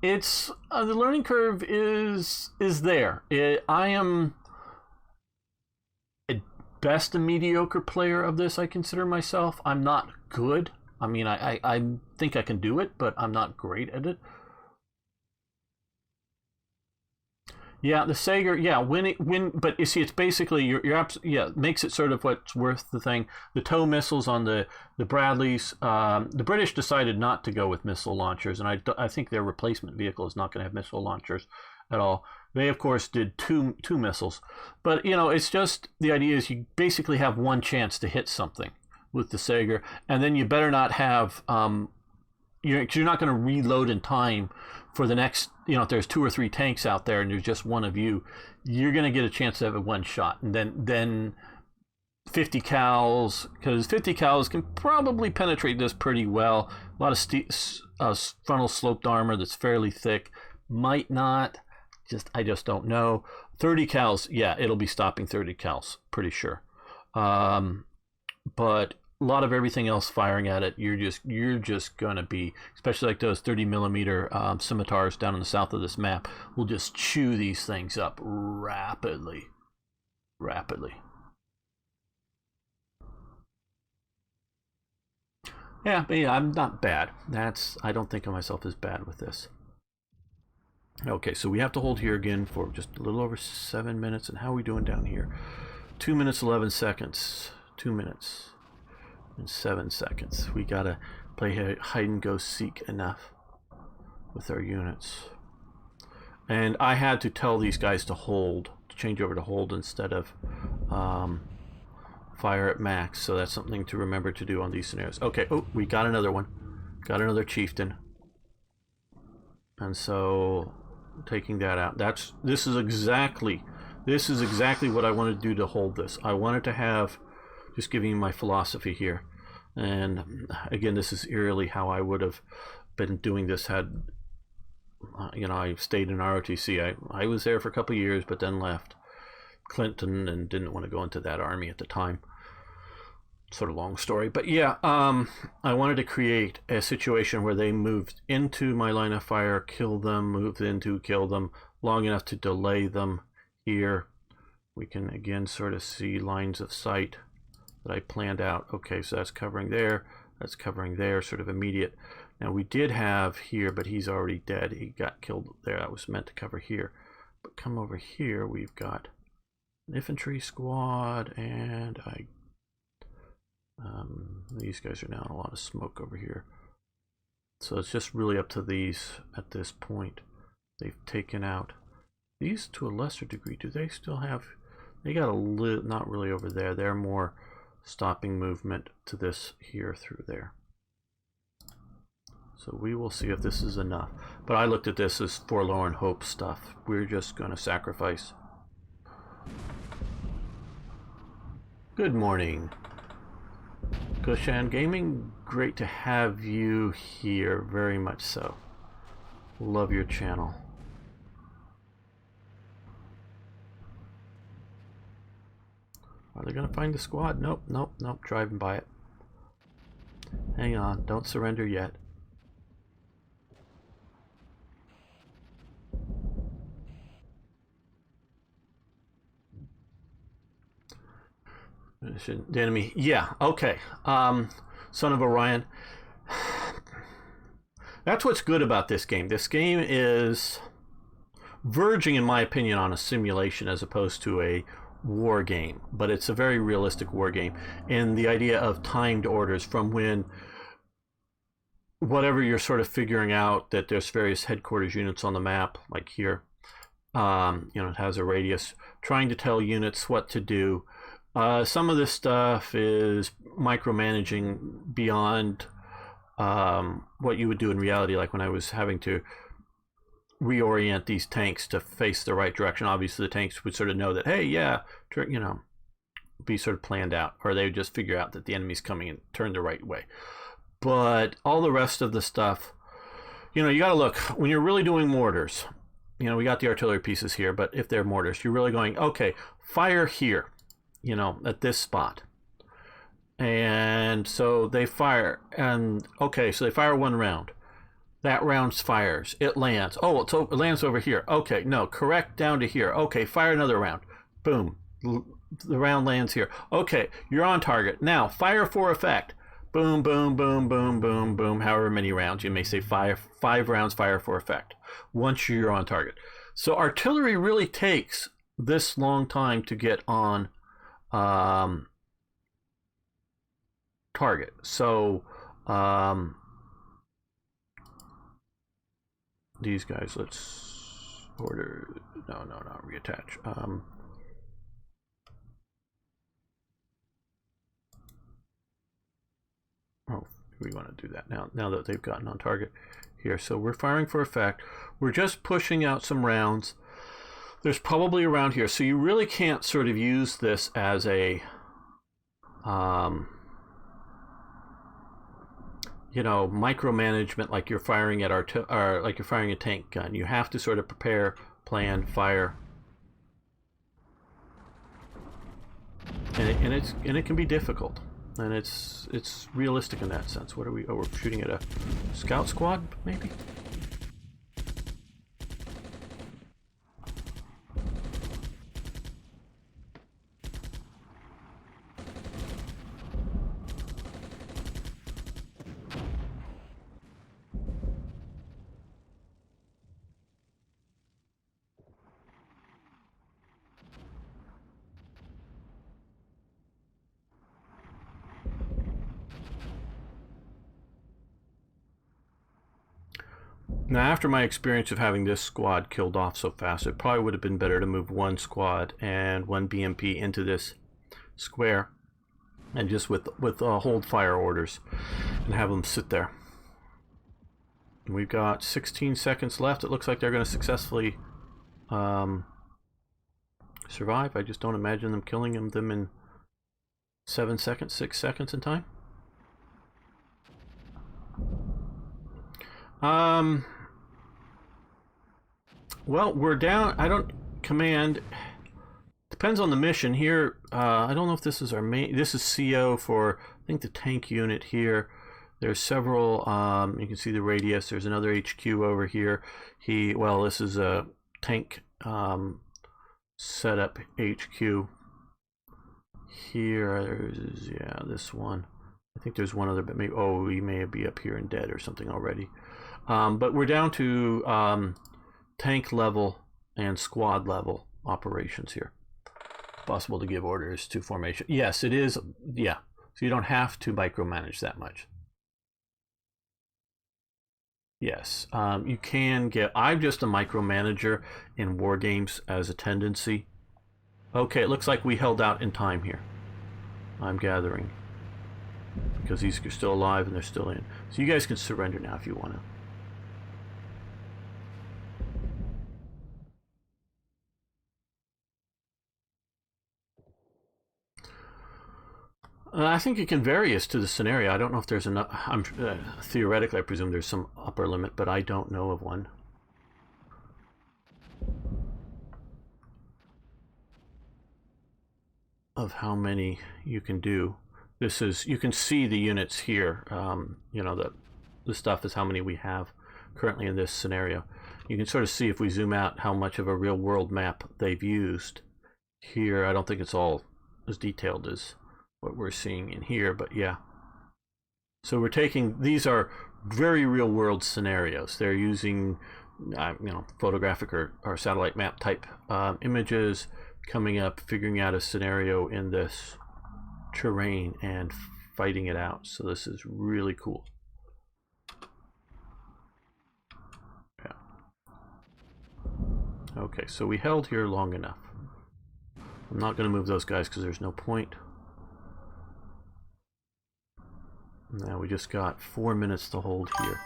It's the learning curve is there. I am at best a mediocre player of this. I consider myself. I'm not good. I mean, I think I can do it, but I'm not great at it. Yeah, the Sager. Yeah, but you see, it's basically it makes it sort of what's worth the thing. The tow missiles on the Bradleys. The British decided not to go with missile launchers, and I think their replacement vehicle is not going to have missile launchers at all. They of course did two missiles, but it's just the idea is you basically have one chance to hit something with the Sager, and then you better not have you're not going to reload in time for the next, if there's 2 or 3 tanks out there and there's just one of you, you're going to get a chance to have a one shot. And then 50 cals, because 50 cals can probably penetrate this pretty well. A lot of frontal sloped armor that's fairly thick. Might not. I just don't know. 30 cals, yeah, it'll be stopping 30 cals, pretty sure. But a lot of everything else firing at it, you're just gonna be, especially like those 30 millimeter scimitars down in the south of this map, will just chew these things up rapidly. Yeah, but yeah, I'm not bad. I don't think of myself as bad with this. Okay, so we have to hold here again for just a little over 7 minutes. And how are we doing down here? 2 minutes 11 seconds. 2 minutes and 7 seconds. We gotta play hide and go seek enough with our units. And I had to tell these guys to change over to hold instead of fire at max. So that's something to remember to do on these scenarios. Okay, we got another one. Got another chieftain. And so taking that out. This is exactly what I wanted to do to hold this. I wanted to have, just giving you my philosophy here, and again, this is eerily how I would have been doing this had I stayed in ROTC. I was there for a couple of years, but then left Clinton and didn't want to go into that army at the time. Sort of long story, but yeah, I wanted to create a situation where they moved into my line of fire, kill them, moved into, kill them, long enough to delay them here. We can again sort of see lines of sight that I planned out. Okay, so that's covering there, sort of immediate. Now we did have here, but he's already dead. He got killed there. That was meant to cover here. But come over here, we've got an infantry squad, and these guys are now in a lot of smoke over here. So it's just really up to these at this point. They've taken out these to a lesser degree. Do they still have? They got not really over there. They're more stopping movement to this here through there. So we will see if this is enough. But I looked at this as forlorn hope stuff. We're just going to sacrifice. Good morning, Goshan Gaming. Great to have you here, very much so. Love your channel. Are they gonna find the squad? Nope, nope, nope. Driving by it. Hang on, don't surrender yet. The enemy, yeah, okay. Son of Orion. That's what's good about this game. This game is verging, in my opinion, on a simulation as opposed to a war game, but it's a very realistic war game. And the idea of timed orders from when whatever you're sort of figuring out that there's various headquarters units on the map, like here, it has a radius, trying to tell units what to do. Some of this stuff is micromanaging beyond what you would do in reality, like when I was having to reorient these tanks to face the right direction. Obviously the tanks would sort of know that, hey, yeah, be sort of planned out, or they would just figure out that the enemy's coming and turn the right way. But all the rest of the stuff, you got to look when you're really doing mortars. We got the artillery pieces here, but if they're mortars, you're really going, okay, fire here, at this spot. And so they fire, and okay, so they fire one round. That round fires. It lands. Oh, it lands over here. Okay, no, correct down to here. Okay, fire another round. Boom. The round lands here. Okay, you're on target. Now, fire for effect. Boom, boom, boom, boom, boom, boom. However many rounds. You may say five rounds fire for effect once you're on target. So artillery really takes this long time to get on target. So these guys, let's order. No, reattach. We want to do that now that they've gotten on target here. So we're firing for effect. We're just pushing out some rounds. There's probably a round here, so you really can't sort of use this as a micromanagement, like you're firing at like you're firing a tank gun. You have to sort of prepare, plan, fire, and it can be difficult, and it's realistic in that sense. What are we? Oh, we're shooting at a scout squad, maybe. Now, after my experience of having this squad killed off so fast, it probably would have been better to move one squad and one BMP into this square, and just with hold fire orders, and have them sit there. We've got 16 seconds left. It looks like they're going to successfully survive. I just don't imagine them killing them in 7 seconds, 6 seconds in time. Well, we're down. I don't command. Depends on the mission here. I don't know if this is our main. This is CO for, I think, the tank unit here. There's several. You can see the radius. There's another HQ over here. This is a tank setup HQ. Here, there's this one. I think there's one other, but maybe we may be up here and dead or something already. But we're down to tank level and squad level operations here. Possible to give orders to formation. Yes, it is. Yeah, so you don't have to micromanage that much. Yes, you can get. I'm just a micromanager in war games as a tendency. Okay, it looks like we held out in time here. I'm gathering, because these are still alive and they're still in. So you guys can surrender now if you want to. I think it can vary as to the scenario. I don't know if there's enough. Theoretically, I presume there's some upper limit, but I don't know of one. of how many you can do. This is, you can see the units here. You know, the stuff is how many we have currently in this scenario. You can sort of see if we zoom out how much of a real world map they've used. Here, I don't think it's all as detailed as what we're seeing in here, but yeah. So we're taking, these are very real world scenarios. They're using, you know, photographic or satellite map type images, coming up, figuring out a scenario in this terrain and fighting it out. So this is really cool. Yeah. Okay, so we held here long enough. I'm not going to move those guys because there's no point. Now we just got 4 minutes to hold here.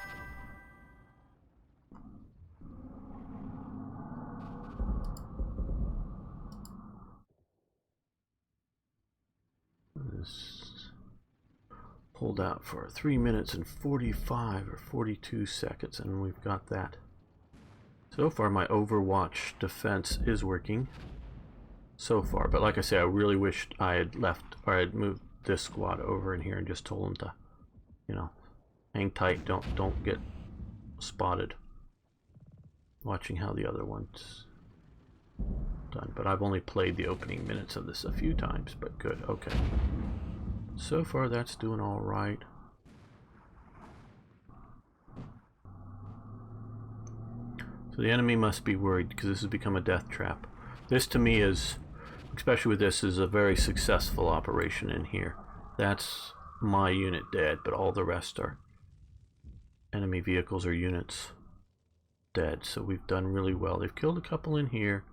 This hold out for 3 minutes and 45 or 42 seconds, and we've got that. So far my Overwatch defense is working so far, but like I say, I really wished I had left, or I had moved this squad over in here and just told them to, you know, hang tight, don't get spotted. Watching how the other one's done, but I've only played the opening minutes of this a few times, but good. Okay, so far that's doing all right. So the enemy must be worried because this has become a death trap. This to me is, especially with this, is a very successful operation in here. That's my unit dead, but all the rest are enemy vehicles or units dead. So we've done really well. They've killed a couple in here.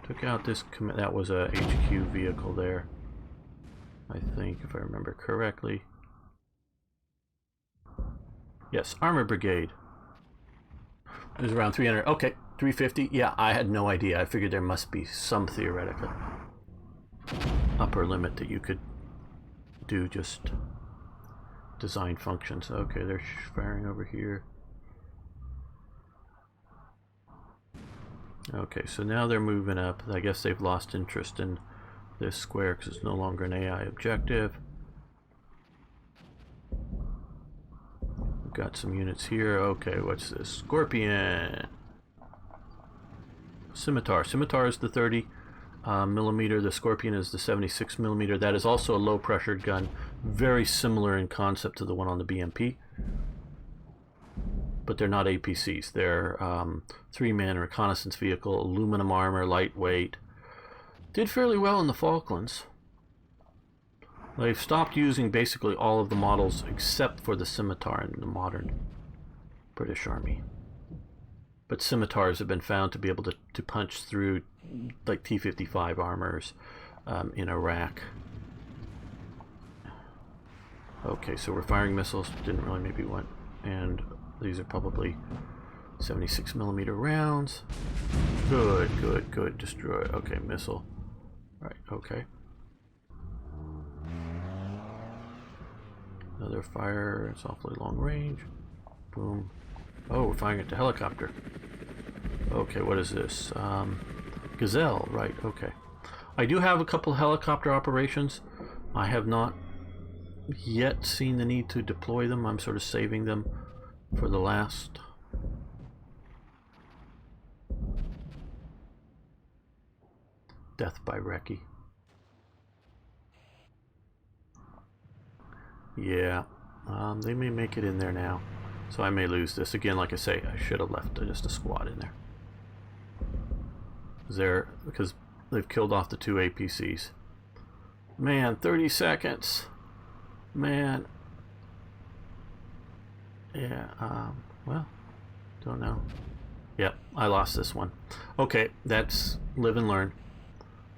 Took out this, that was a HQ vehicle there, I think, if I remember correctly. Yes, Armor Brigade. It was around 300. Okay, 350. Yeah, I had no idea. I figured there must be some theoretical upper limit that you could do just design functions. Okay, they're firing over here. Okay, so now they're moving up. I guess they've lost interest in this square because it's no longer an AI objective. We've got some units here. Okay, what's this? Scorpion. Scimitar. Scimitar is the 30 millimeter. The Scorpion is the 76 millimeter. That is also a low pressure gun. Very similar in concept to the one on the BMP. But they're not APCs. They're 3-man reconnaissance vehicle, aluminum armor, lightweight. Did fairly well in the Falklands. They've stopped using basically all of the models except for the Scimitar in the modern British Army. But Scimitars have been found to be able to punch through like T-55 armors in Iraq. Okay, so we're firing missiles. Didn't really maybe want, and these are probably 76 millimeter rounds. Good, good, good. Destroy. Okay, missile. Right, okay. Another fire. It's awfully long range. Boom. Oh, we're firing at the helicopter. Okay, what is this? Gazelle, right, okay. I do have a couple helicopter operations. I have not yet seen the need to deploy them. I'm sort of saving them for the last. Death by Recce. Yeah, they may make it in there now. So I may lose this. Again, like I say, I should have left just a squad in there. Because they've killed off the 2 APCs. Man, 30 seconds. Man. Yeah, well, don't know. Yep, I lost this one. Okay, that's live and learn.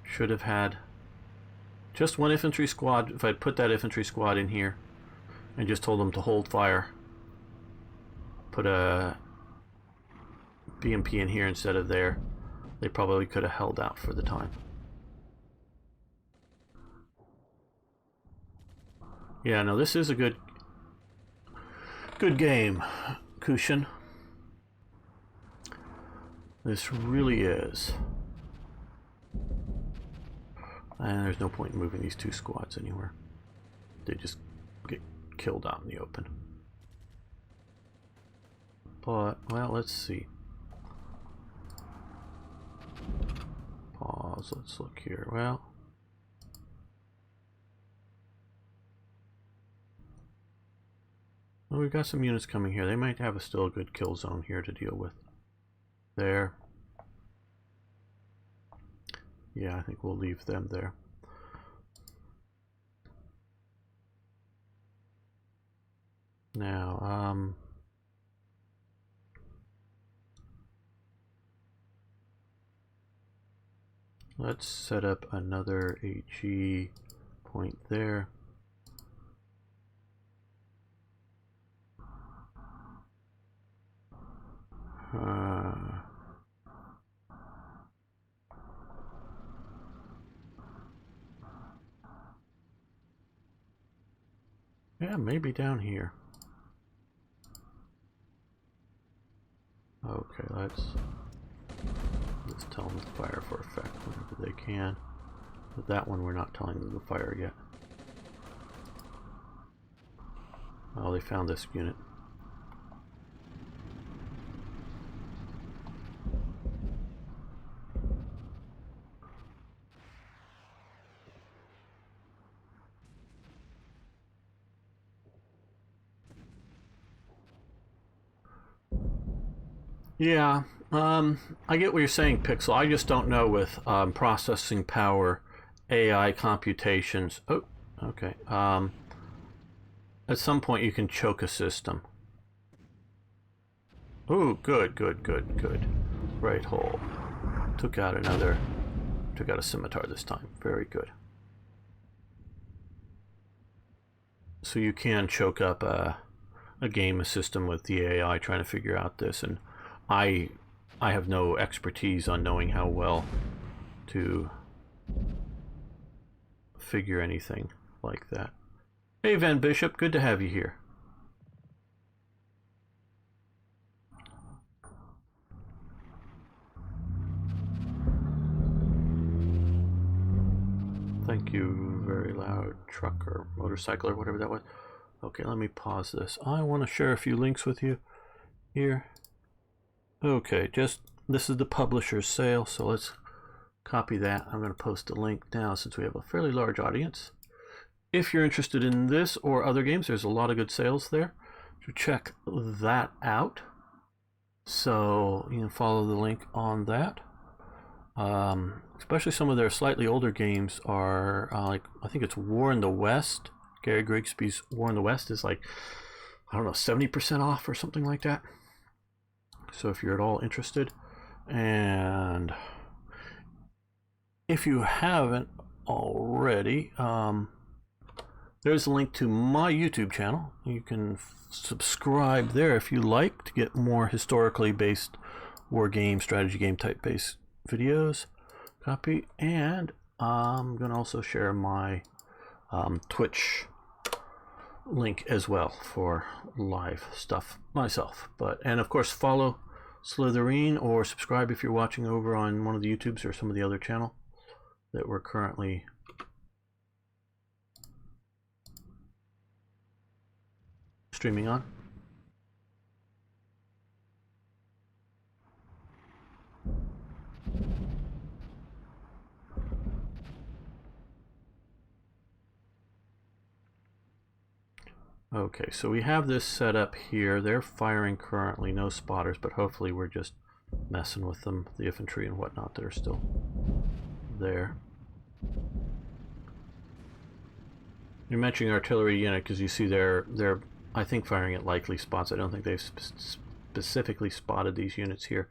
Should have had just one infantry squad. If I'd put that infantry squad in here and just told them to hold fire. Put a BMP in here instead of there, they probably could have held out for the time. Yeah, no, this is a good game, Kushin. This really is. And there's no point in moving these two squads anywhere. They just get killed out in the open. But, well, let's see. Pause, let's look here. Well, we've got some units coming here. They might have still a good kill zone here to deal with. There. Yeah, I think we'll leave them there. Now, let's set up another HE point there. Yeah, maybe down here. Okay, let's tell them to fire for effect whenever they can. But that one we're not telling them to fire yet. Oh, they found this unit. Yeah, I get what you're saying, Pixel. I just don't know with processing power, AI computations. Oh, okay. At some point you can choke a system. Oh, good. Right hole. Took out a scimitar this time. Very good. So you can choke up a game system with the AI trying to figure out this, and I have no expertise on knowing how well to figure anything like that. Hey Van Bishop, good to have you here. Thank you, very loud truck or motorcycle or whatever that was. Okay, let me pause this. I want to share a few links with you here. Okay, this is the publisher's sale, so let's copy that. I'm going to post a link now since we have a fairly large audience. If you're interested in this or other games, there's a lot of good sales there. So check that out. So you can follow the link on that. Especially some of their slightly older games are like, I think it's War in the West. Gary Grigsby's War in the West is like, I don't know, 70% off or something like that. So if you're at all interested, and if you haven't already, there's a link to my YouTube channel. You can subscribe there if you like to get more historically based war game, strategy game type based videos. Copy, and I'm going to also share my Twitch link as well for live stuff myself. And of course, follow Slitherine or subscribe if you're watching over on one of the YouTubes or some of the other channel that we're currently streaming on. Okay, so we have this set up here. They're firing currently, no spotters, but hopefully we're just messing with them, the infantry and whatnot that are still there. You're mentioning artillery unit because you see they're I think firing at likely spots. I don't think they've specifically spotted these units here.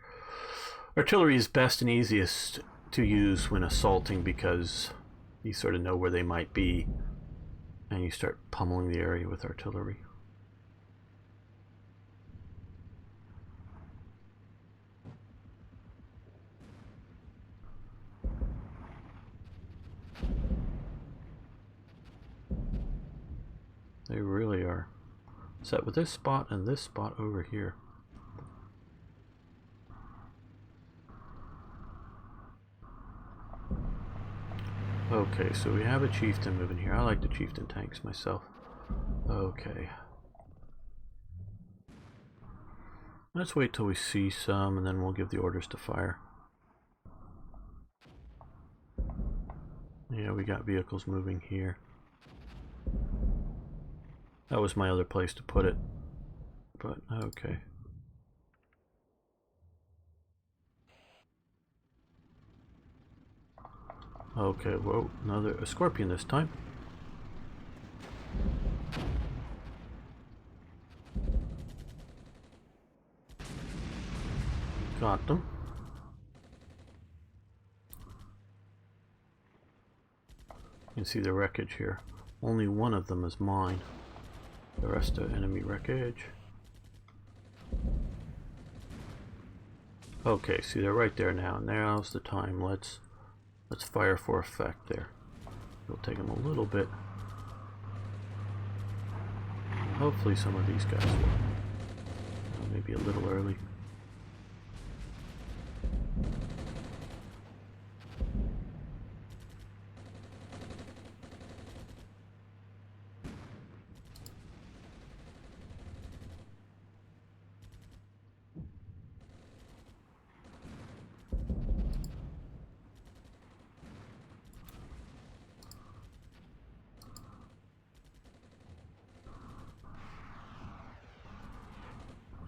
Artillery is best and easiest to use when assaulting because you sort of know where they might be and you start pummeling the area with artillery. They really are set with this spot and this spot over here. Okay, so we have a chieftain moving here. I like the chieftain tanks myself. Okay. Let's wait till we see some, and then we'll give the orders to fire. Yeah, we got vehicles moving here. That was my other place to put it, but okay. Okay, whoa, a scorpion this time. Got them. You can see the wreckage here. Only one of them is mine. The rest are enemy wreckage. Okay, see they're right there now. Now's the time. Let's fire for effect there. It'll take them a little bit. Hopefully some of these guys will. Maybe a little early.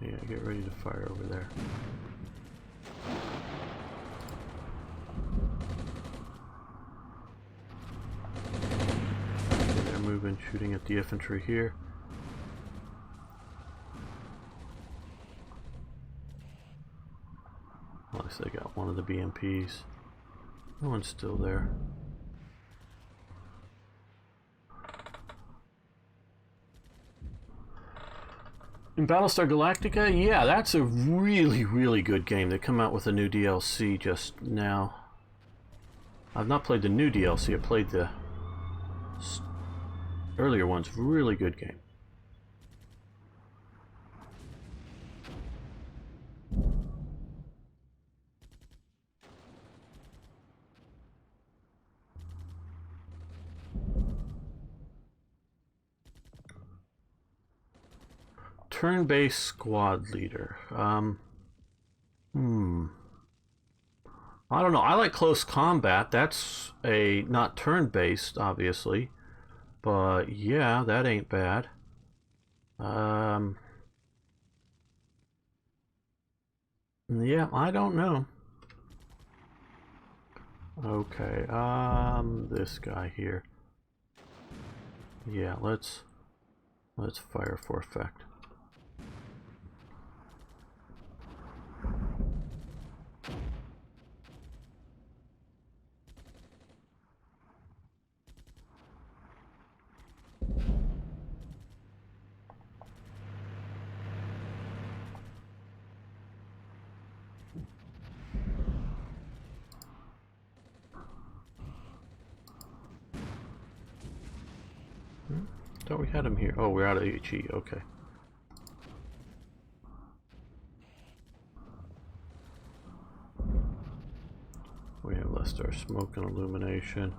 Yeah, get ready to fire over there. Okay, they're moving, shooting at the infantry here. At least they got one of the BMPs. No one's still there. In Battlestar Galactica, yeah, that's a really, really good game. They come out with a new DLC just now. I've not played the new DLC, I played the earlier ones. Really good game. Turn-based squad leader. I don't know. I like close combat. That's a not turn-based, obviously, but yeah, that ain't bad. Yeah, I don't know. Okay, this guy here. Yeah, let's fire for effect. Thought we had him here. Oh, we're out of HE. Okay. We have less our smoke and illumination.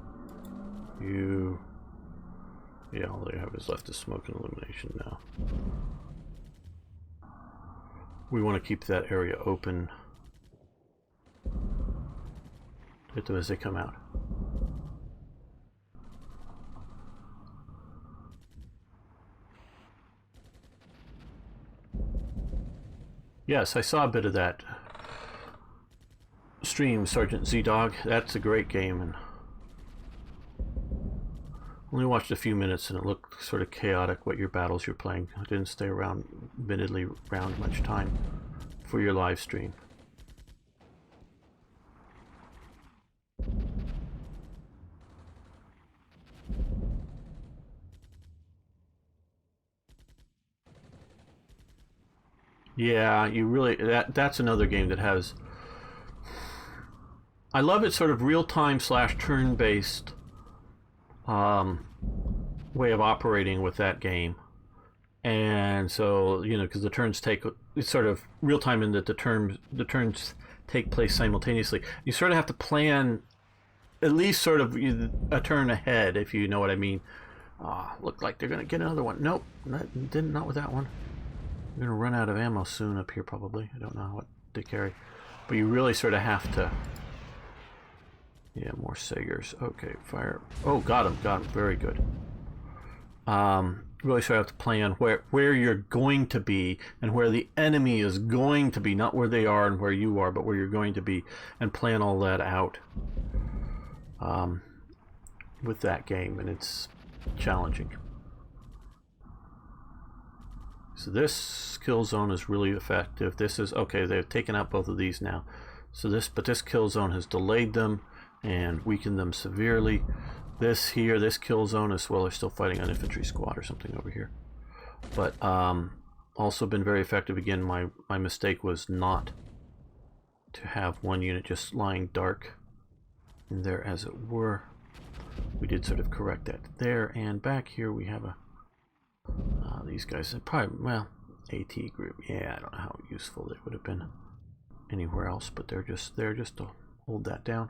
Yeah, all they have is left is smoke and illumination now. We want to keep that area open. Hit them as they come out. Yes, I saw a bit of that stream, Sergeant Z-Dog. That's a great game, and only watched a few minutes, and it looked sort of chaotic what your battles you're playing. I didn't stay around, admittedly, around much time for your live stream. Yeah, you really, that's another game that has, I love it, sort of real-time / turn-based way of operating with that game. And so, you know, because the turns take, it's sort of real-time in that the turns take place simultaneously. You sort of have to plan at least sort of a turn ahead, if you know what I mean. Looked like they're gonna get another one. Nope, not with that one. We're gonna run out of ammo soon up here probably. I don't know what they carry, but you really sort of have to. Yeah, more Sagers. Okay, fire. Oh, got him. Very good. Really sort of have to plan where you're going to be and where the enemy is going to be, not where they are and where you are, but where you're going to be, and plan all that out with that game, and it's challenging. So this kill zone is really effective. This is okay. They've taken out both of these now. So this kill zone has delayed them and weakened them severely. This kill zone as well, they're still fighting an infantry squad or something over here. But also been very effective. Again, my mistake was not to have one unit just lying dark in there, as it were. We did sort of correct that there, and back here we have a these guys are probably, well, AT group. Yeah, I don't know how useful they would have been anywhere else, but they're just there just to hold that down.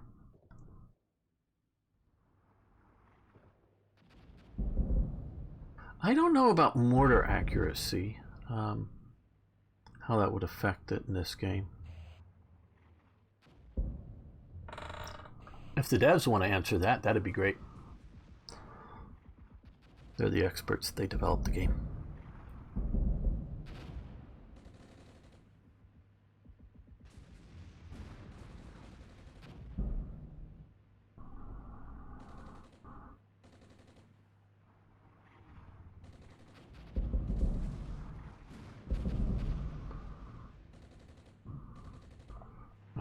I don't know about mortar accuracy, how that would affect it in this game. If the devs want to answer that, that'd be great. They're the experts. They developed the game.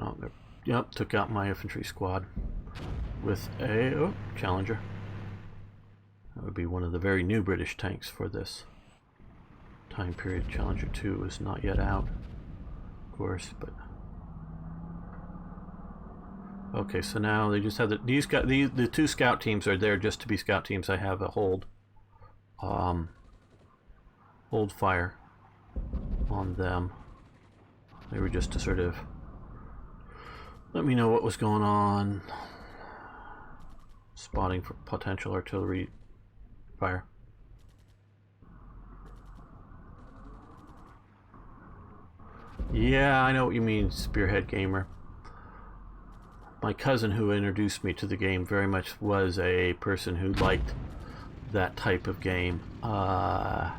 Oh, yep, took out my infantry squad with a Challenger. That would be one of the very new British tanks for this time period. Challenger 2 is not yet out, of course, but okay. So now they just have the two scout teams are there just to be scout teams. I have a hold fire on them. They were just to sort of let me know what was going on, spotting for potential artillery fire. Yeah, I know what you mean, Spearhead Gamer. My cousin who introduced me to the game very much was a person who liked that type of game. I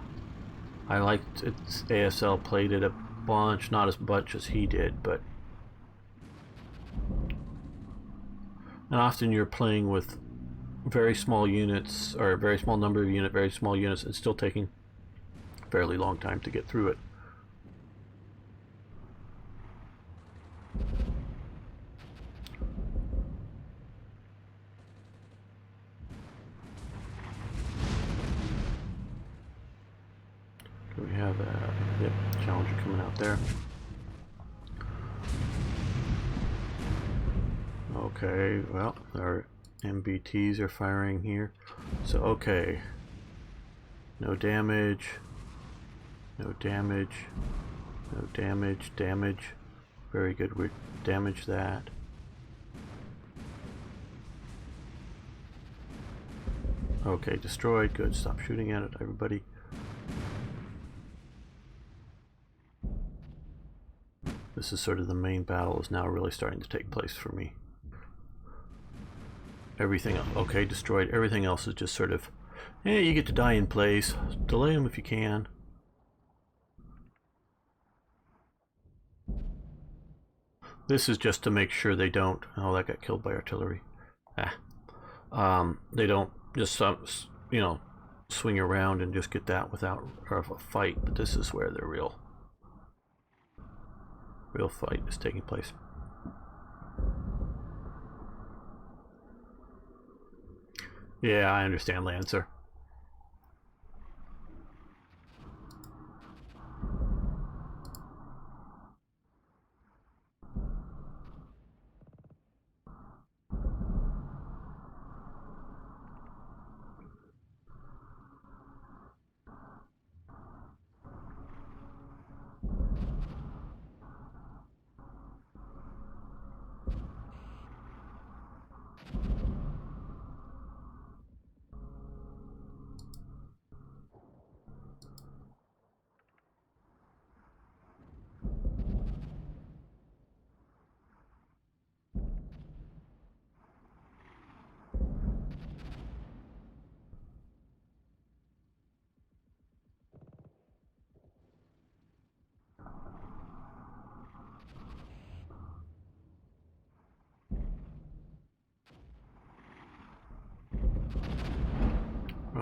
liked it. ASL played it a bunch, not as much as he did, but and often you're playing with very small units, or a very small number of very small units, and still taking a fairly long time to get through it. We have a Challenger coming out there. Okay, well, our MBTs are firing here. So, okay. No damage. No damage. No damage. Damage. Very good. We damage that. Okay, destroyed. Good. Stop shooting at it, everybody. This is sort of the main battle is now really starting to take place for me. Everything, okay, destroyed. Everything else is just sort of, hey, you get to die in place. Delay them if you can. This is just to make sure they don't, oh, that got killed by artillery. They don't just, you know, swing around and just get that without a fight. But this is where the real fight is taking place. Yeah, I understand, Lancer.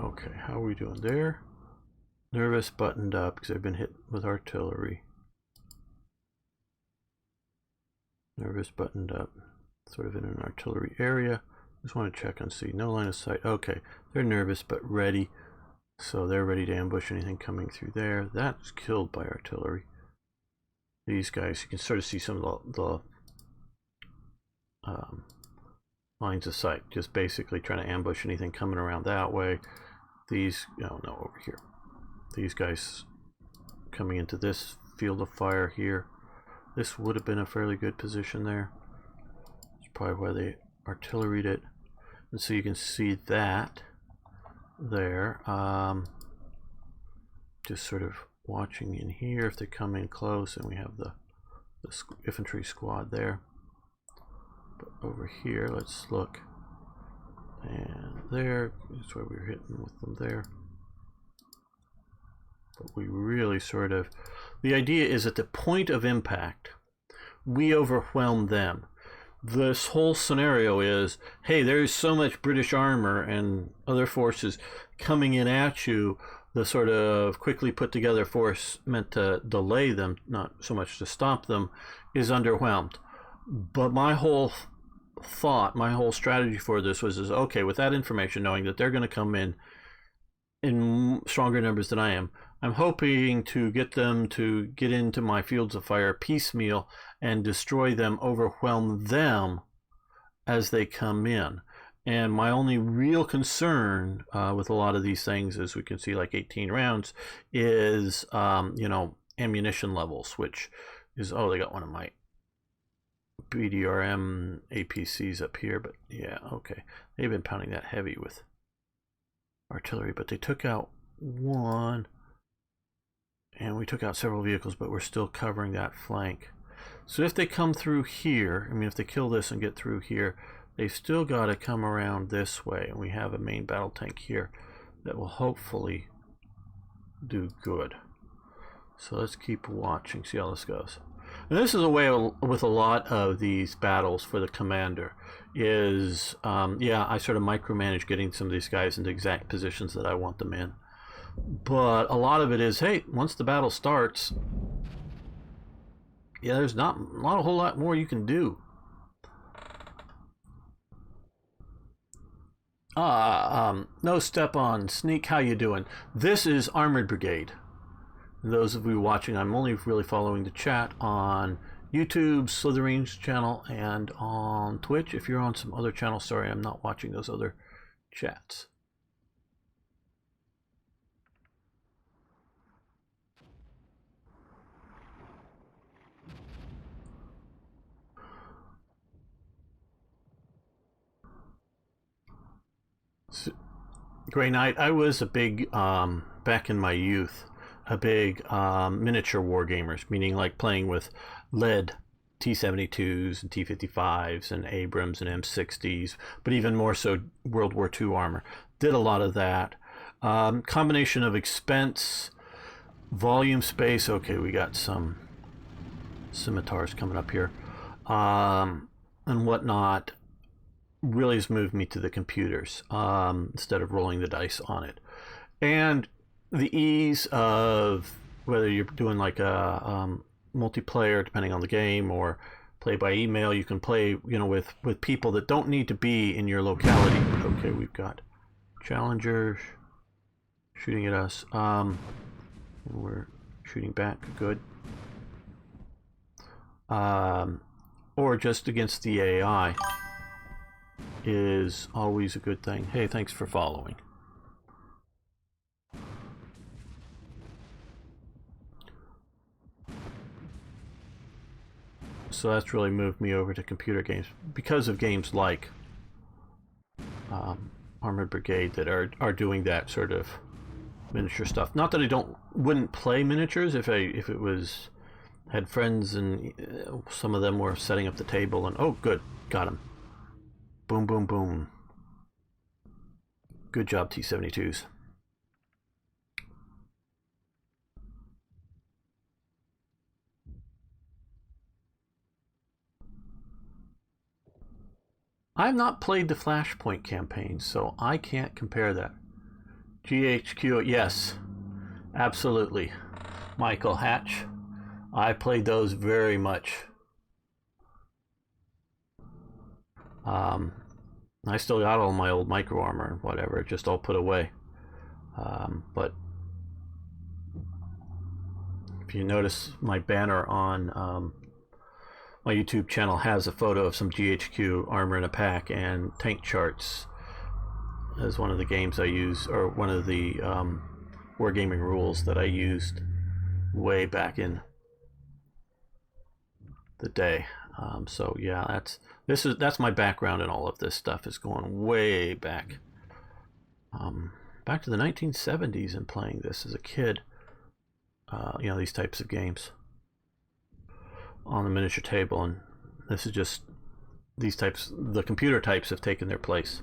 Okay, how are we doing there? Nervous, buttoned up because I've been hit with artillery. Nervous, buttoned up, sort of in an artillery area. Just want to check and see. No line of sight. Okay, they're nervous but ready. So they're ready to ambush anything coming through there. That's killed by artillery. These guys, you can sort of see some of the lines of sight. Just basically trying to ambush anything coming around that way. These, no, over here. These guys coming into this field of fire here. This would have been a fairly good position there. That's probably why they artilleried it. And so you can see that there. Just sort of watching in here if they come in close, and we have the infantry squad there. But over here, let's look. And there, that's where we were hitting with them there. But we really sort of, the idea is at the point of impact, we overwhelm them. This whole scenario is, hey, there's so much British armor and other forces coming in at you. The sort of quickly put together force meant to delay them, not so much to stop them, is underwhelmed. But my whole thought, my whole strategy for this was, okay, with that information, knowing that they're going to come in stronger numbers than I am, I'm hoping to get them to get into my fields of fire piecemeal and destroy them, overwhelm them as they come in. And my only real concern with a lot of these things, as we can see, like 18 rounds, is, you know, ammunition levels, which is, oh, they got one of my BDRM APCs up here, but yeah, okay. They've been pounding that heavy with artillery, but they took out one, and we took out several vehicles, but we're still covering that flank. So if they come through here, I mean, if they kill this and get through here, they've still got to come around this way, and we have a main battle tank here that will hopefully do good. So let's keep watching, see how this goes. And this is a way with a lot of these battles for the commander is, yeah, I sort of micromanage getting some of these guys into exact positions that I want them in. But a lot of it is, hey, once the battle starts, yeah, there's not a whole lot more you can do. No step on Sneak, how you doing? This is Armored Brigade. Those of you watching, I'm only really following the chat on YouTube, Slytherin's channel, and on Twitch. If you're on some other channel, sorry, I'm not watching those other chats. Grey Knight, I was a big, back in my youth, a big miniature war gamers, meaning like playing with lead T-72s and T-55s and Abrams and M60s, but even more so World War II armor. Did a lot of that. Combination of expense, volume, space. Okay, we got some scimitars coming up here, and whatnot. Really has moved me to the computers instead of rolling the dice on it. And the ease of whether you're doing like a multiplayer, depending on the game, or play by email, you can play, you know, with people that don't need to be in your locality. Okay, we've got challengers shooting at us. We're shooting back, good. Or just against the AI is always a good thing. Hey, thanks for following. So that's really moved me over to computer games because of games like Armored Brigade that are doing that sort of miniature stuff. Not that I wouldn't play miniatures if it was had friends and some of them were setting up the table and oh good, got him. Boom, boom, boom. Good job, T-72s. I've not played the Flashpoint campaign, so I can't compare that. GHQ, yes, absolutely. Michael Hatch. I played those very much. I still got all my old micro armor and whatever, just all put away. But if you notice, my banner on my YouTube channel has a photo of some GHQ armor in a pack, and tank charts is one of the games I use, or one of the wargaming rules that I used way back in the day. So yeah, that's my background in all of this stuff, is going way back. Back to the 1970s and playing this as a kid. You know, these types of games on the miniature table, and this is just these types. The computer types have taken their place.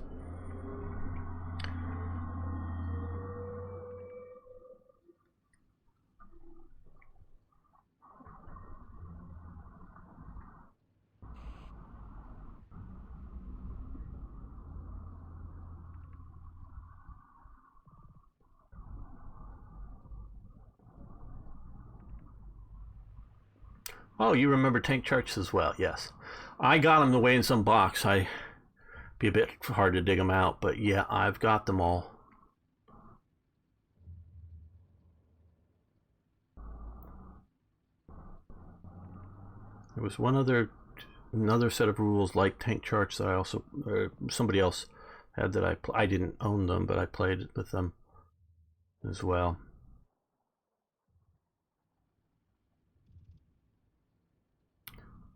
Oh, you remember tank charts as well? Yes, I got them away in some box. I be a bit hard to dig them out, but yeah, I've got them all. There was another set of rules like tank charts that I also, somebody else had, that I didn't own them, but I played with them as well.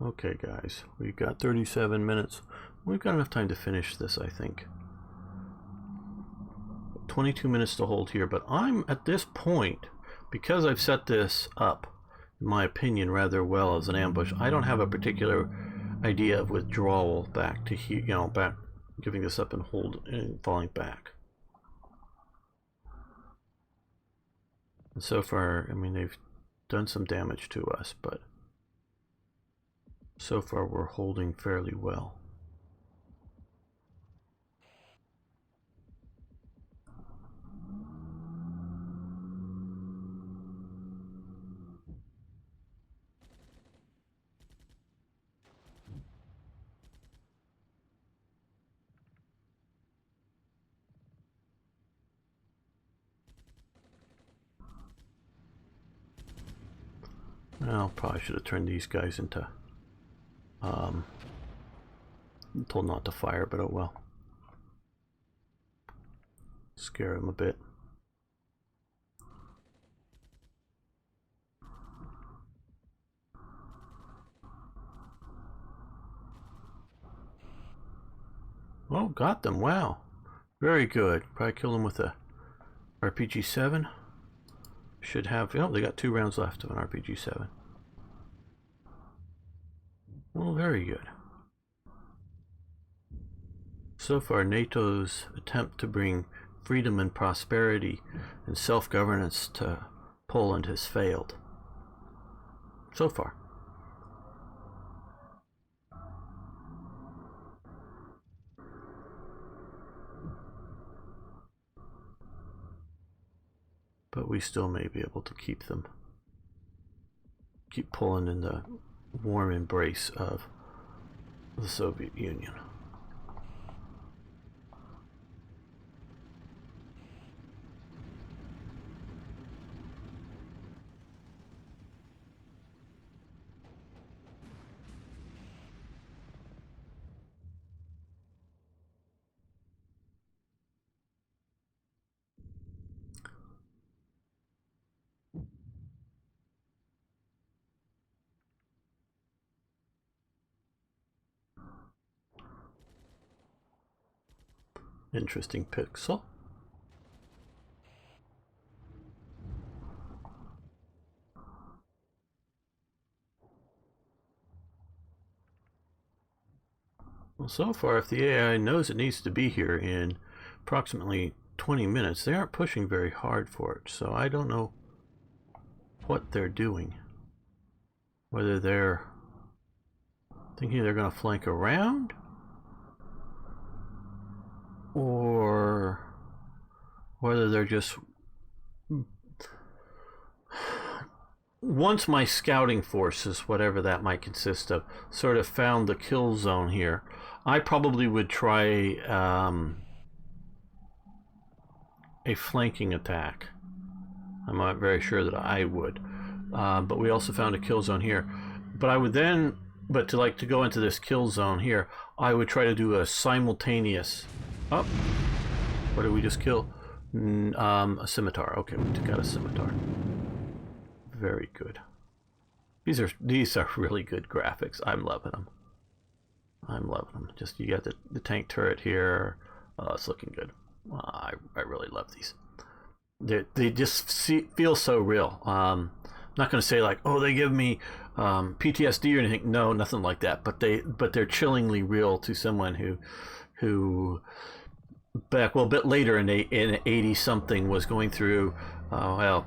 Okay, guys, we've got 37 minutes. We've got enough time to finish this, I think. 22 minutes to hold here, but I'm at this point, because I've set this up, in my opinion, rather well as an ambush. I don't have a particular idea of withdrawal back to here, you know, back, giving this up and hold and falling back. And so far, I mean, they've done some damage to us, but so far we're holding fairly well. Well, probably should have turned these guys into told not to fire, but oh well. Scare them a bit. Oh, got them. Wow. Very good. Probably killed them with a RPG-7. Should have, oh, they got 2 rounds left of an RPG-7. Well, very good. So far, NATO's attempt to bring freedom and prosperity and self-governance to Poland has failed. So far. But we still may be able to keep Poland in the warm embrace of the Soviet Union. Interesting pixel. Well, so far, if the AI knows it needs to be here in approximately 20 minutes, they aren't pushing very hard for it, so I don't know what they're doing. Whether they're thinking they're going to flank around, or whether they're just... Once my scouting forces, whatever that might consist of, sort of found the kill zone here, I probably would try a flanking attack. I'm not very sure that I would. But we also found a kill zone here. But I would then, to go into this kill zone here, I would try to do a simultaneous... Oh, what did we just kill? A scimitar. Okay, we took out a scimitar. Very good. These are really good graphics. I'm loving them. I'm loving them. Just, you got the tank turret here. Oh, it's looking good. I really love these. They just feel so real. I'm not going to say like, oh, they give me PTSD or anything. No, nothing like that. But they're chillingly real to someone who back, well, a bit later in 80 something was going through well,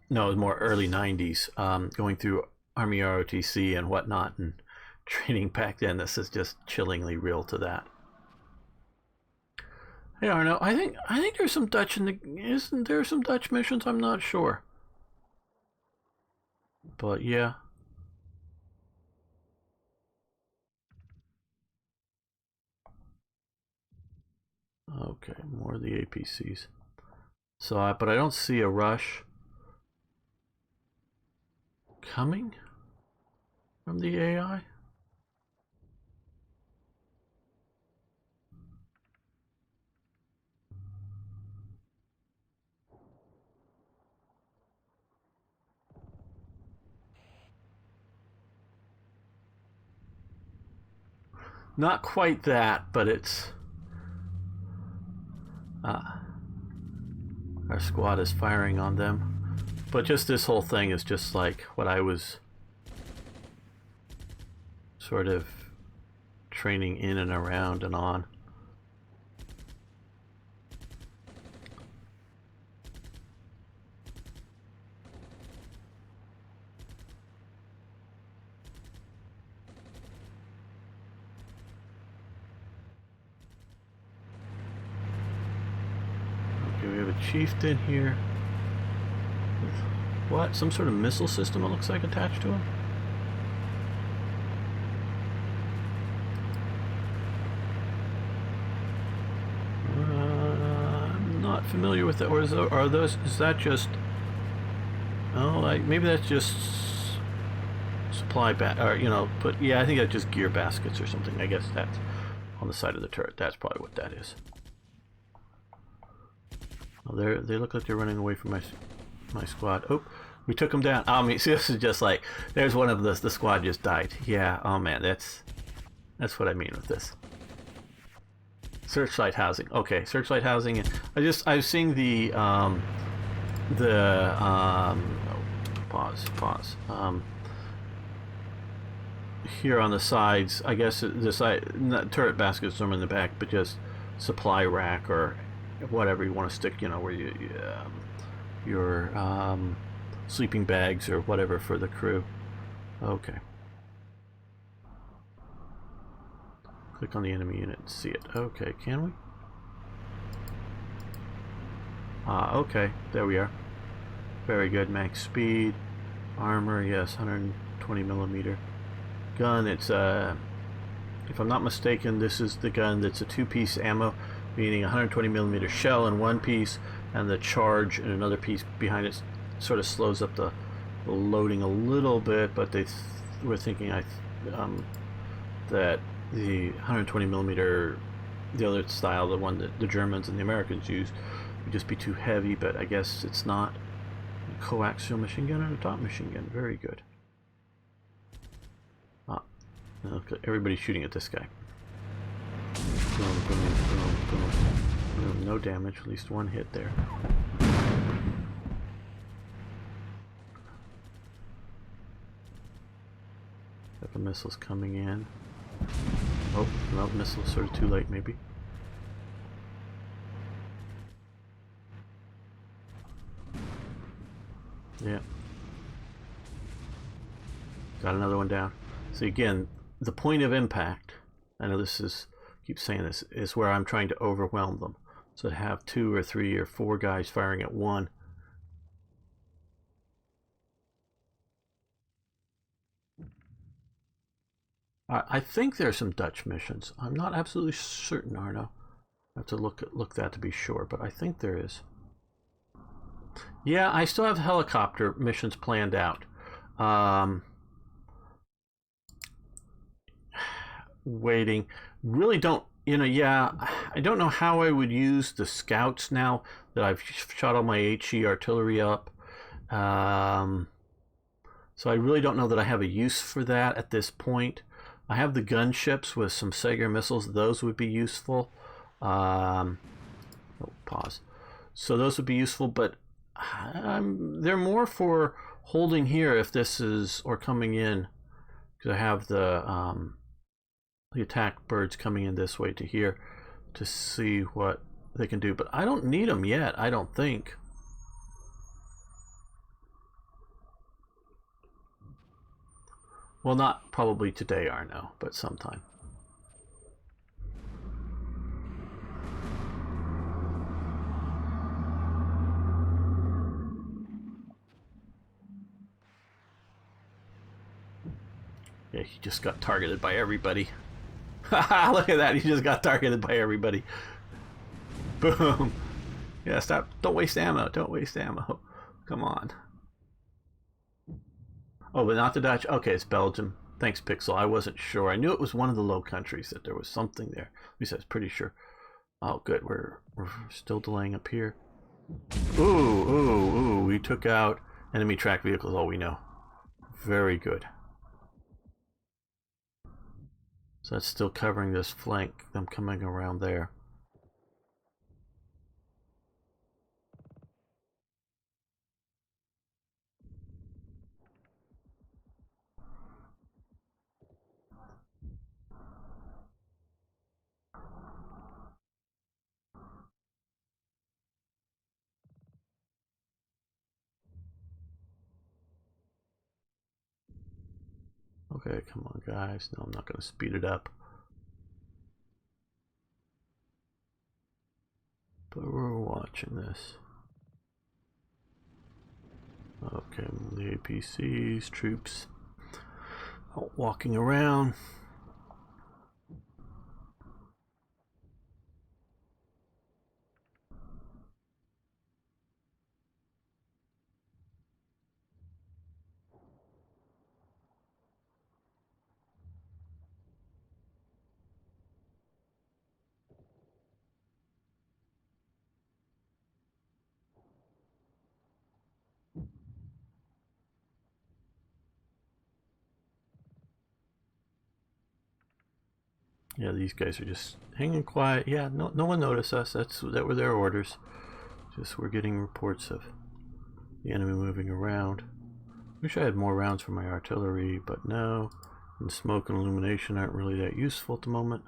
no, it was more early 90s, going through Army ROTC and whatnot and training back then. This is just chillingly real to that. Hey Arno, I think there's some Dutch in the... Isn't there some Dutch missions? I'm not sure. But yeah. Okay, more of the APCs. So, but I don't see a rush coming from the AI. Not quite that, but it's... our squad is firing on them. But just this whole thing is just like what I was sort of training in and around and on. Okay, we have a chieftain here. What? Some sort of missile system, it looks like, attached to him? I'm not familiar with that. Or is that just... Oh, like, maybe that's just supply or, you know, yeah, I think that's just gear baskets or something. I guess that's on the side of the turret. That's probably what that is. Oh, they look like they're running away from my squad. Oh, we took them down. I mean, see, this is just like, there's one of the squad just died. Yeah, oh man, that's what I mean with this. Searchlight housing. Okay, searchlight housing. I was seeing the pause. Here on the sides, I guess the side, not turret baskets are in the back, but just supply rack or whatever you want to stick, you know, where your sleeping bags or whatever for the crew. Okay. Click on the enemy unit and see it. Okay, can we? Okay, there we are. Very good. Max speed, armor, yes, 120 millimeter gun. It's if I'm not mistaken, this is the gun that's a two-piece ammo, meaning 120 millimeter shell in one piece, and the charge in another piece behind it. Sort of slows up the loading a little bit, but they were thinking that the 120 millimeter, the other style, the one that the Germans and the Americans use, would just be too heavy, but I guess it's not. A coaxial machine gun and a top machine gun. Very good. Okay, everybody's shooting at this guy. Boom, boom, boom, boom, boom. No damage, at least one hit there. Got the missiles coming in. Oh, no, missiles sort of too late, maybe. Yeah. Got another one down. So again, the point of impact, I know this is, keep saying this, is where I'm trying to overwhelm them. So to have 2 or 3 or 4 guys firing at one. I think there's some Dutch missions. I'm not absolutely certain, Arno. I have to look that to be sure, but I think there is. Yeah, I still have helicopter missions planned out. Waiting. Really don't, yeah, I don't know how I would use the scouts now that I've shot all my HE artillery up. So I really don't know that I have a use for that at this point. I have the gunships with some Sager missiles. Those would be useful. Oh, pause. So those would be useful, but they're more for holding here if this is, or coming in, because I have the attack birds coming in this way to here to see what they can do. But I don't need them yet, I don't think. Well, not probably today, Arno, but sometime. Yeah, he just got targeted by everybody. Haha, look at that, he just got targeted by everybody. Boom. Yeah, stop. Don't waste ammo. Don't waste ammo. Come on. Oh, but not the Dutch. Okay, it's Belgium. Thanks, Pixel. I wasn't sure. I knew it was one of the Low Countries, that there was something there. At least I was pretty sure. Oh, good. We're still delaying up here. Ooh. We took out enemy tracked vehicles, all we know. Very good. So that's still covering this flank. Them coming around there. Okay, come on, guys. No, I'm not going to speed it up. But we're watching this. Okay, the APCs, troops out walking around. Yeah, these guys are just hanging quiet. Yeah, no one noticed us. That were their orders. Just we're getting reports of the enemy moving around. Wish I had more rounds for my artillery, but no. And smoke and illumination aren't really that useful at the moment.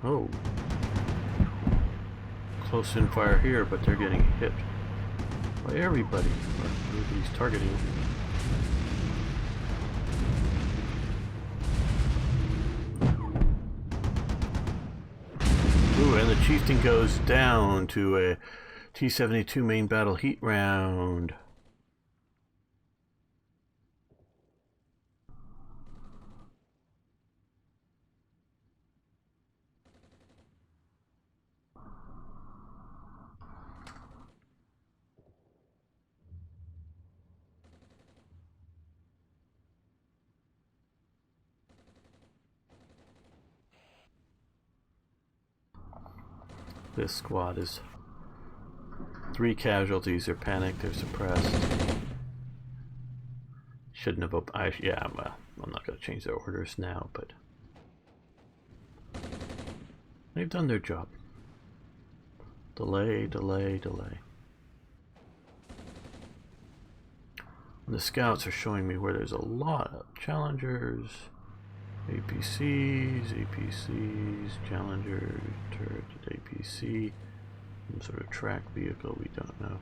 Oh. Close in fire here, but they're getting hit by everybody. Everybody's targeting. Ooh, and the chieftain goes down to a T-72 main battle heat round. This squad is 3 casualties. They're panicked. They're suppressed. Shouldn't have. Yeah. Well, I'm not going to change their orders now, but they've done their job. Delay. And the scouts are showing me where there's a lot of challengers, APCs, challengers, turret, APC, some sort of track vehicle, we don't know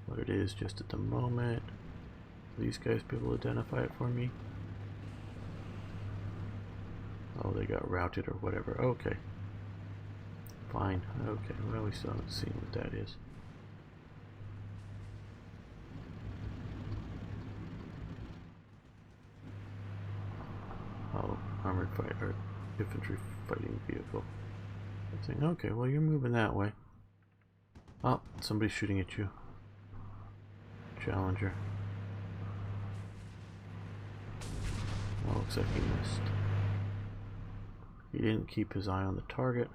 what it is just at the moment. Will these guys be able to identify it for me? Oh, they got routed or whatever. Okay. Fine. Okay. Well, we still haven't seen what that is. Oh, armored fighter, infantry fighting vehicle. Okay, well, you're moving that way. Oh, somebody's shooting at you. Challenger. Oh, looks like he missed. He didn't keep his eye on the target.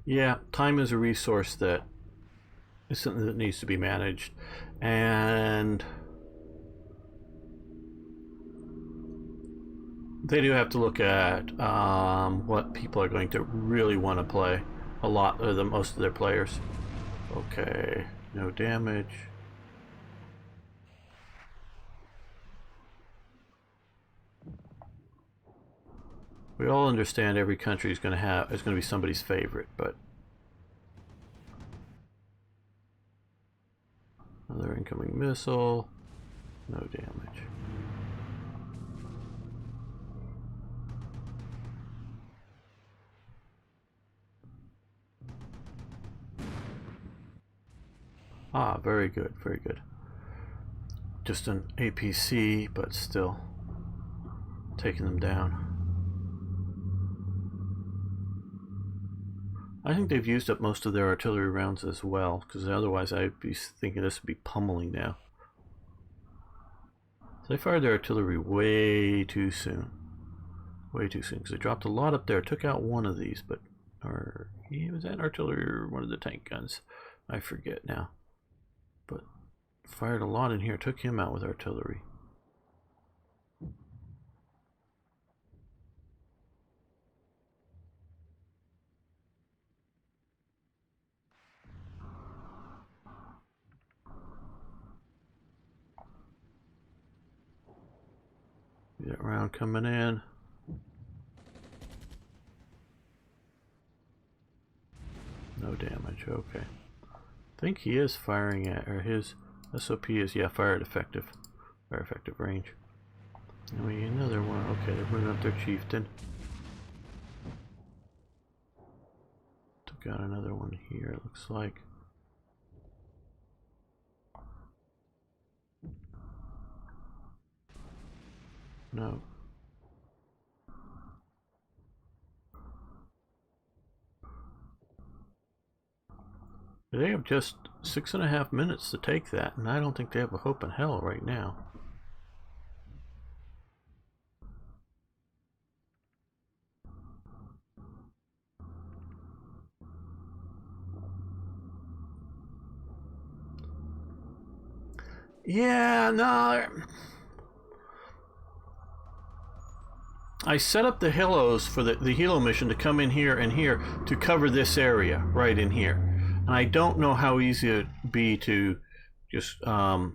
Yeah, time is a resource that is something that needs to be managed, and they do have to look at what people are going to really want to play. A lot of them, most of their players. Okay, no damage. We all understand every country is going to be somebody's favorite, but another incoming missile, no damage. Ah, very good, very good. Just an APC, but still taking them down. I think they've used up most of their artillery rounds as well, because otherwise I'd be thinking this would be pummeling now. So they fired their artillery way too soon. Way too soon, because they dropped a lot up there. Took out one of these, but... Or... Was that artillery or one of the tank guns? I forget now. But fired a lot in here. Took him out with artillery. That round coming in. No damage, okay. I think he is firing at, or his SOP is, yeah, fire effective. Fire effective range. And we another one, okay, they're moving up their chieftain. Took out another one here, it looks like. No. They have just 6.5 minutes to take that, and I don't think they have a hope in hell right now. Yeah, no. I set up the helos for the helo mission to come in here and here to cover this area right in here. And I don't know how easy it'd be to just to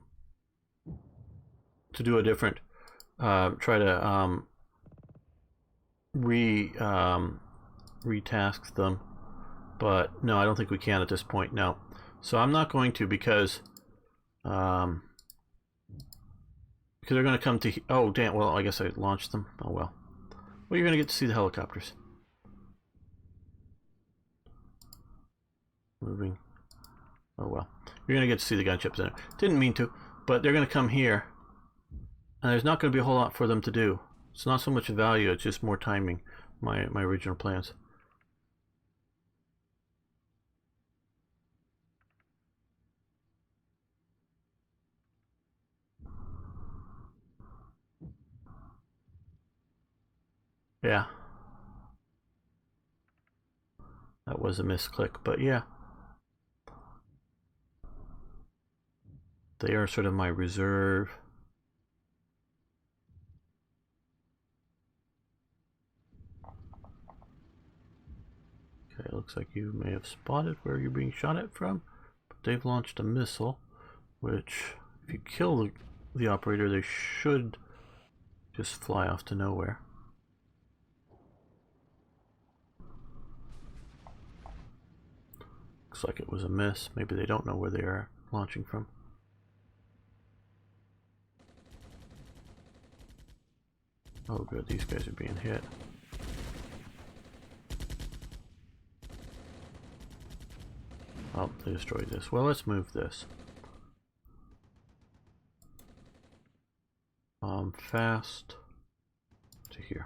do a different try to retask them, but no, I don't think we can at this point. No, so I'm not going to because they're going to come to. Oh damn! Well, I guess I launched them. Oh well. Well, you're going to get to see the helicopters. Moving. Oh well. You're going to get to see the gunships in it. Didn't mean to, but they're going to come here. And there's not going to be a whole lot for them to do. It's not so much value, it's just more timing. my original plans. Yeah. That was a misclick, but yeah. They are sort of my reserve. Okay, looks like you may have spotted where you're being shot at from, but they've launched a missile, which, if you kill the operator, they should just fly off to nowhere. Looks like it was a miss. Maybe they don't know where they are launching from. Oh good, these guys are being hit. Oh, they destroyed this. Well, let's move this. Fast to here.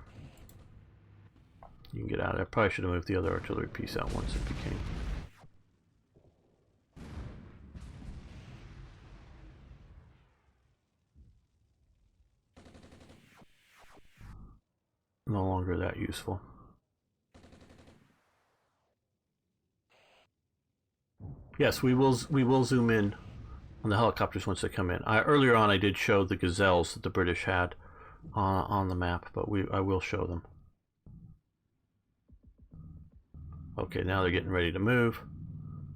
You can get out of there. Probably should have moved the other artillery piece out once it became. No longer that useful. Yes, we will zoom in on the helicopters once they come in. Earlier on I did show the gazelles that the British had on the map, but I will show them. Okay, now they're getting ready to move.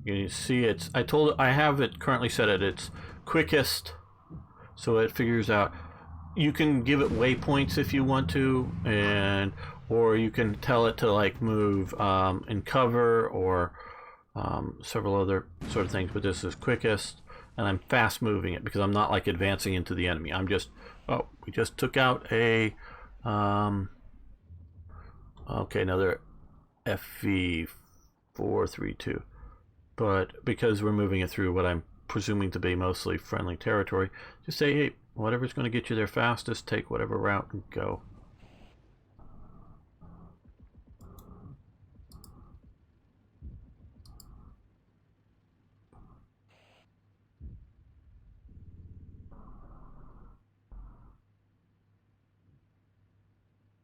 You can see it's, I have it currently set at its quickest, so it figures out. You can give it waypoints if you want to, or you can tell it to like move in cover or several other sort of things, but this is quickest, and I'm fast moving it because I'm not like advancing into the enemy. I'm just, oh, we just took out a okay, another FV432, but because we're moving it through what I'm presuming to be mostly friendly territory, just say, hey, whatever's going to get you there fastest, take whatever route and go.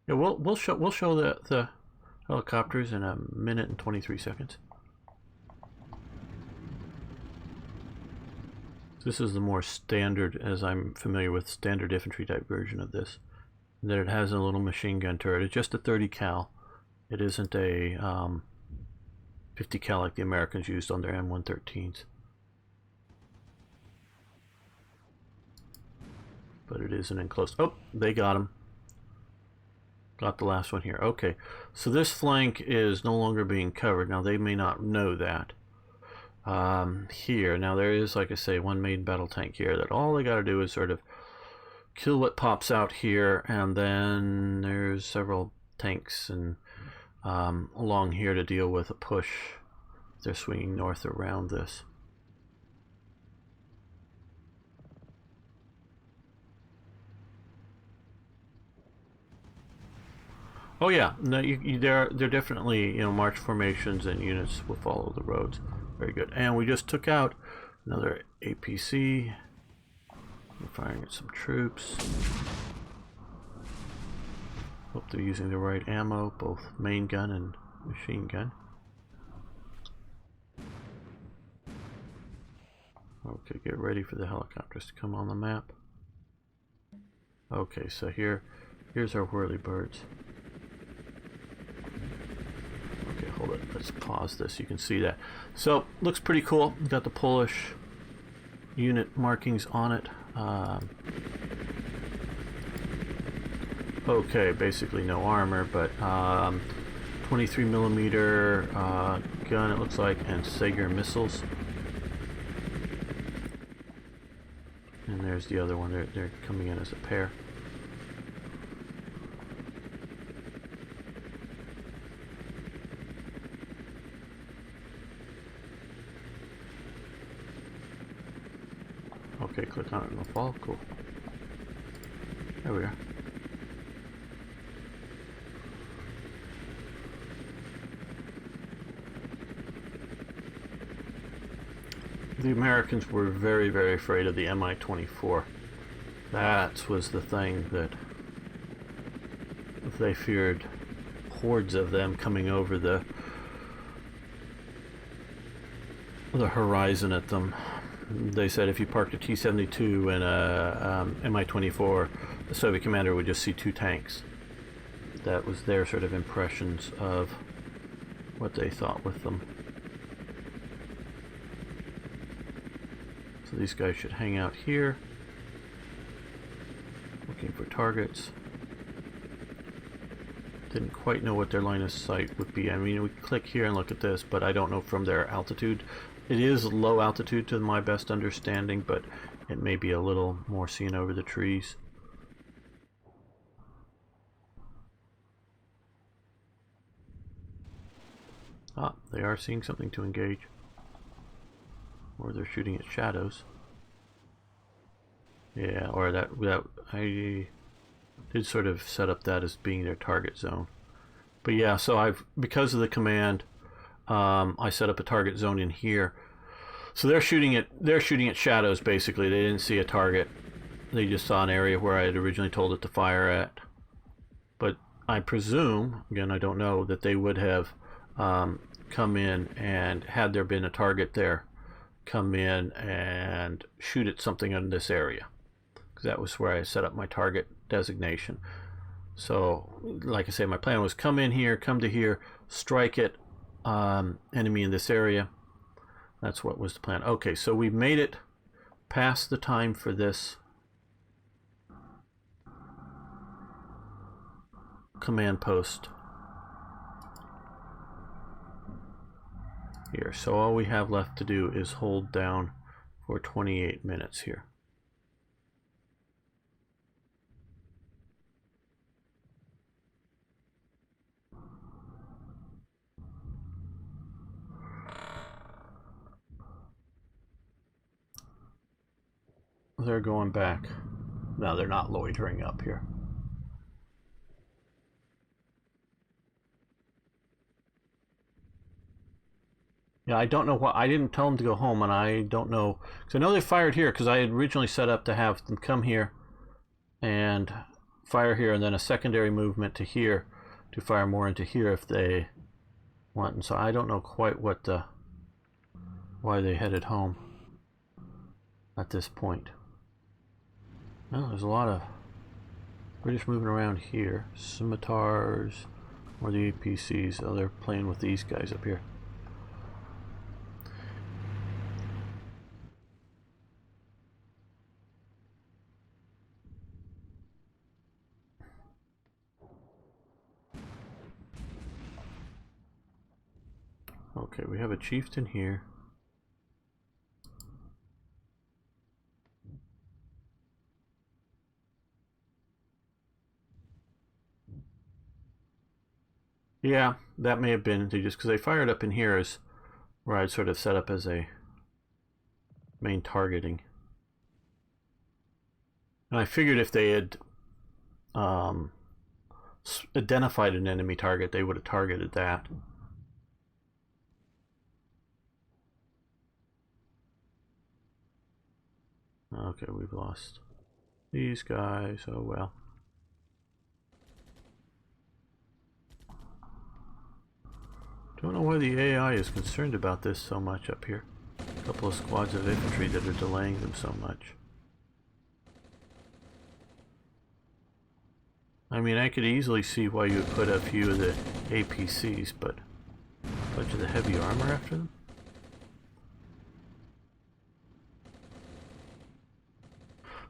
Yeah, we'll show the helicopters in a minute and 23 seconds. This is the more standard, as I'm familiar with, standard infantry type version of this. And that it has a little machine gun turret. It's just a 30 cal. It isn't a 50 cal like the Americans used on their M113s. But it is an enclosed. Oh, they got him. Got the last one here. Okay, so this flank is no longer being covered. Now they may not know that. Here, now there is, like I say, one main battle tank here that all they got to do is sort of kill what pops out here, and then there's several tanks and along here to deal with a push. They're swinging north around this. Oh yeah, no, they're definitely, march formations and units will follow the roads. Very good. And we just took out another APC. We're firing at some troops. Hope they're using the right ammo, both main gun and machine gun. Okay, get ready for the helicopters to come on the map. Okay, so here's our whirlybirds. Okay, hold it. Let's pause this. You can see that. So, looks pretty cool. Got the Polish unit markings on it. Okay, basically no armor, but 23 millimeter gun, it looks like, and Sager missiles. And there's the other one. They're coming in as a pair. Okay, click on it and it'll fall. Cool. There we are. the Americans were very, very afraid of the Mi-24. That was the thing that they feared, hordes of them coming over the horizon at them. They said if you parked a T-72 and a Mi-24, the Soviet commander would just see 2 tanks. That was their sort of impressions of what they thought with them. So these guys should hang out here, looking for targets. Didn't quite know what their line of sight would be. I mean, we click here and look at this, but I don't know from their altitude. It is low altitude to my best understanding, but it may be a little more seen over the trees. Ah, they are seeing something to engage. Or they're shooting at shadows. Yeah, or that I did sort of set up that as being their target zone. But yeah, so because of the command, I set up a target zone in here. So they're shooting at shadows basically. They didn't see a target. They just saw an area where I had originally told it to fire at. But I presume, again I don't know, that they would have come in, and had there been a target there, come in and shoot at something in this area, because that was where I set up my target designation. So like I say, my plan was come in here, come to here, strike it, enemy in this area. That's what was the plan. Okay, so we made it past the time for this command post here. So all we have left to do is hold down for 28 minutes here. They're going back. No, they're not loitering up here. Yeah, I don't know what. I didn't tell them to go home, and I don't know, because I know they fired here, because I had originally set up to have them come here and fire here, and then a secondary movement to here to fire more into here if they want. And so I don't know quite what why they headed home at this point. Well, there's a lot of British moving around here. Scimitars, or the APCs. Oh, they're playing with these guys up here. Okay, we have a chieftain here. Yeah, that may have been just because they fired up in here is where I'd sort of set up as a main targeting. And I figured if they had identified an enemy target, they would have targeted that. Okay, we've lost these guys. Oh well. Don't know why the AI is concerned about this so much up here. A couple of squads of infantry that are delaying them so much. I mean, I could easily see why you would put a few of the APCs, but a bunch of the heavy armor after them?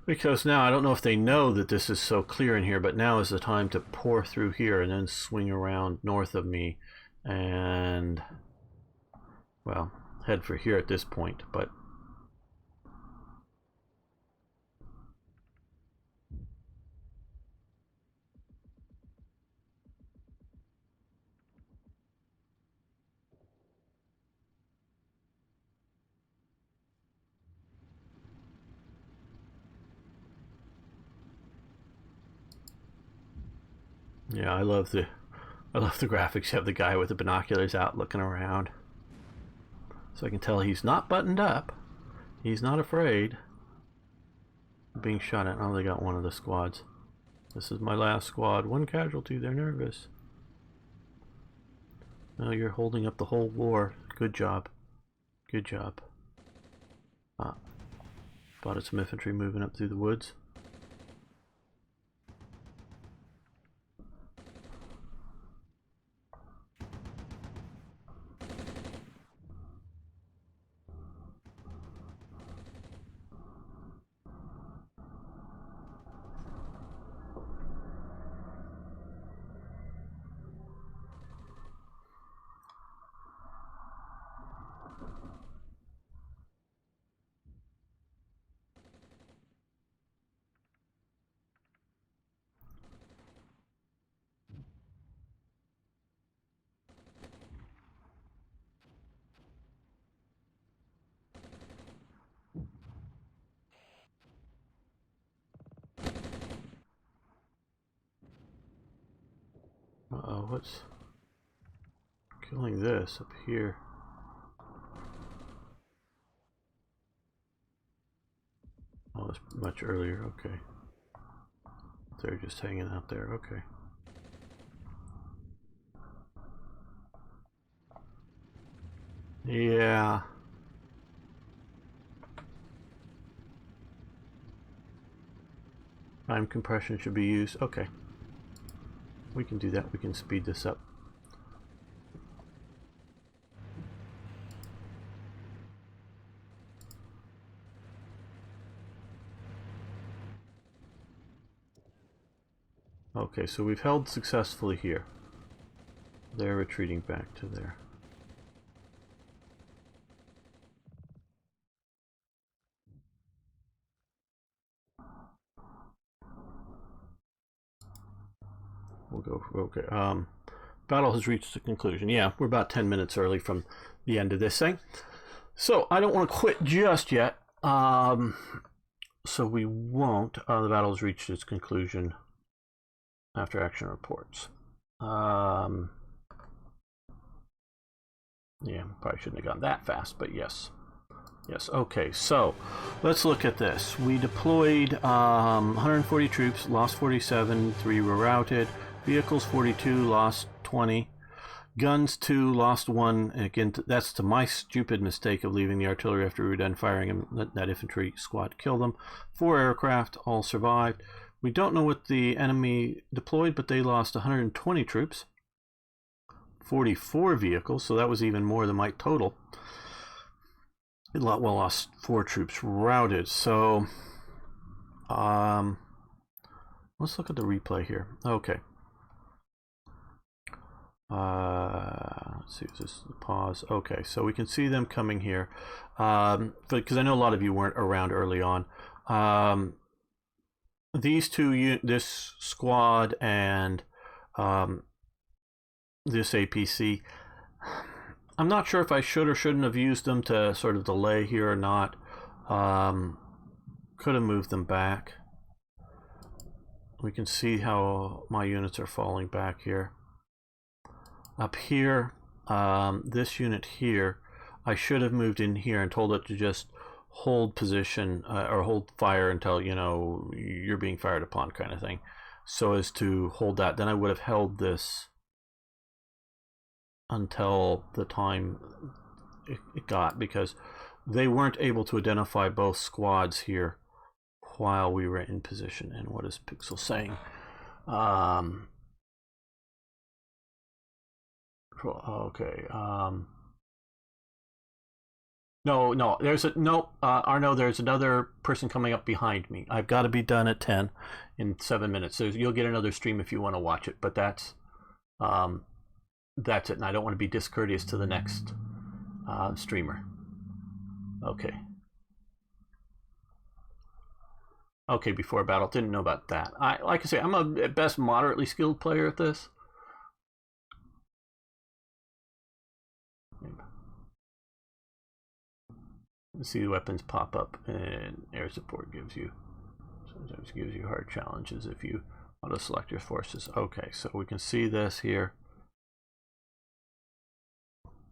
Because now, I don't know if they know that this is so clear in here, but now is the time to pour through here and then swing around north of me and, well, head for here at this point, but yeah, I love the graphics. You have the guy with the binoculars out looking around, so I can tell he's not buttoned up. He's not afraid of being shot at. Oh, they got one of the squads. This is my last squad. One casualty. They're nervous. No, you're holding up the whole war. Good job. Good job. Spotted some infantry moving up through the woods. Uh-oh, what's killing this up here? Oh, it's much earlier, okay. They're just hanging out there, okay. Yeah. Time compression should be used, okay. We can do that, we can speed this up. Okay, so we've held successfully here. They're retreating back to there. We'll go, okay. Battle has reached a conclusion. Yeah, we're about 10 minutes early from the end of this thing. So I don't want to quit just yet. So we won't. The battle has reached its conclusion after action reports. Yeah, probably shouldn't have gone that fast, but yes. Yes, okay, so let's look at this. We deployed 140 troops, lost 47, 3 were routed. Vehicles 42, lost 20. Guns 2, lost 1. And again, that's to my stupid mistake of leaving the artillery after we were done firing, and that infantry squad killed them. 4 aircraft, all survived. We don't know what the enemy deployed, but they lost 120 troops. 44 vehicles, so that was even more than my total. Well, lost 4 troops routed. So, let's look at the replay here. Okay. Let's see, is this pause? Okay, so we can see them coming here. Because I know a lot of you weren't around early on. These two, this squad and this APC, I'm not sure if I should or shouldn't have used them to sort of delay here or not. Could have moved them back. We can see how my units are falling back here. Up here, this unit here, I should have moved in here and told it to just hold position or hold fire until, you know, you're being fired upon kind of thing, so as to hold that. Then I would have held this until the time it got, because they weren't able to identify both squads here while we were in position. And what is Pixel saying? Okay. No, there's a no, Arno. There's another person coming up behind me. I've got to be done at 10 in 7 minutes. So you'll get another stream if you want to watch it. But that's it. And I don't want to be discourteous to the next streamer. Okay. Okay, before battle. Didn't know about that. Like I say, I'm a at best moderately skilled player at this. See the weapons pop up, and air support sometimes gives you hard challenges if you auto select your forces. Okay, so we can see this here.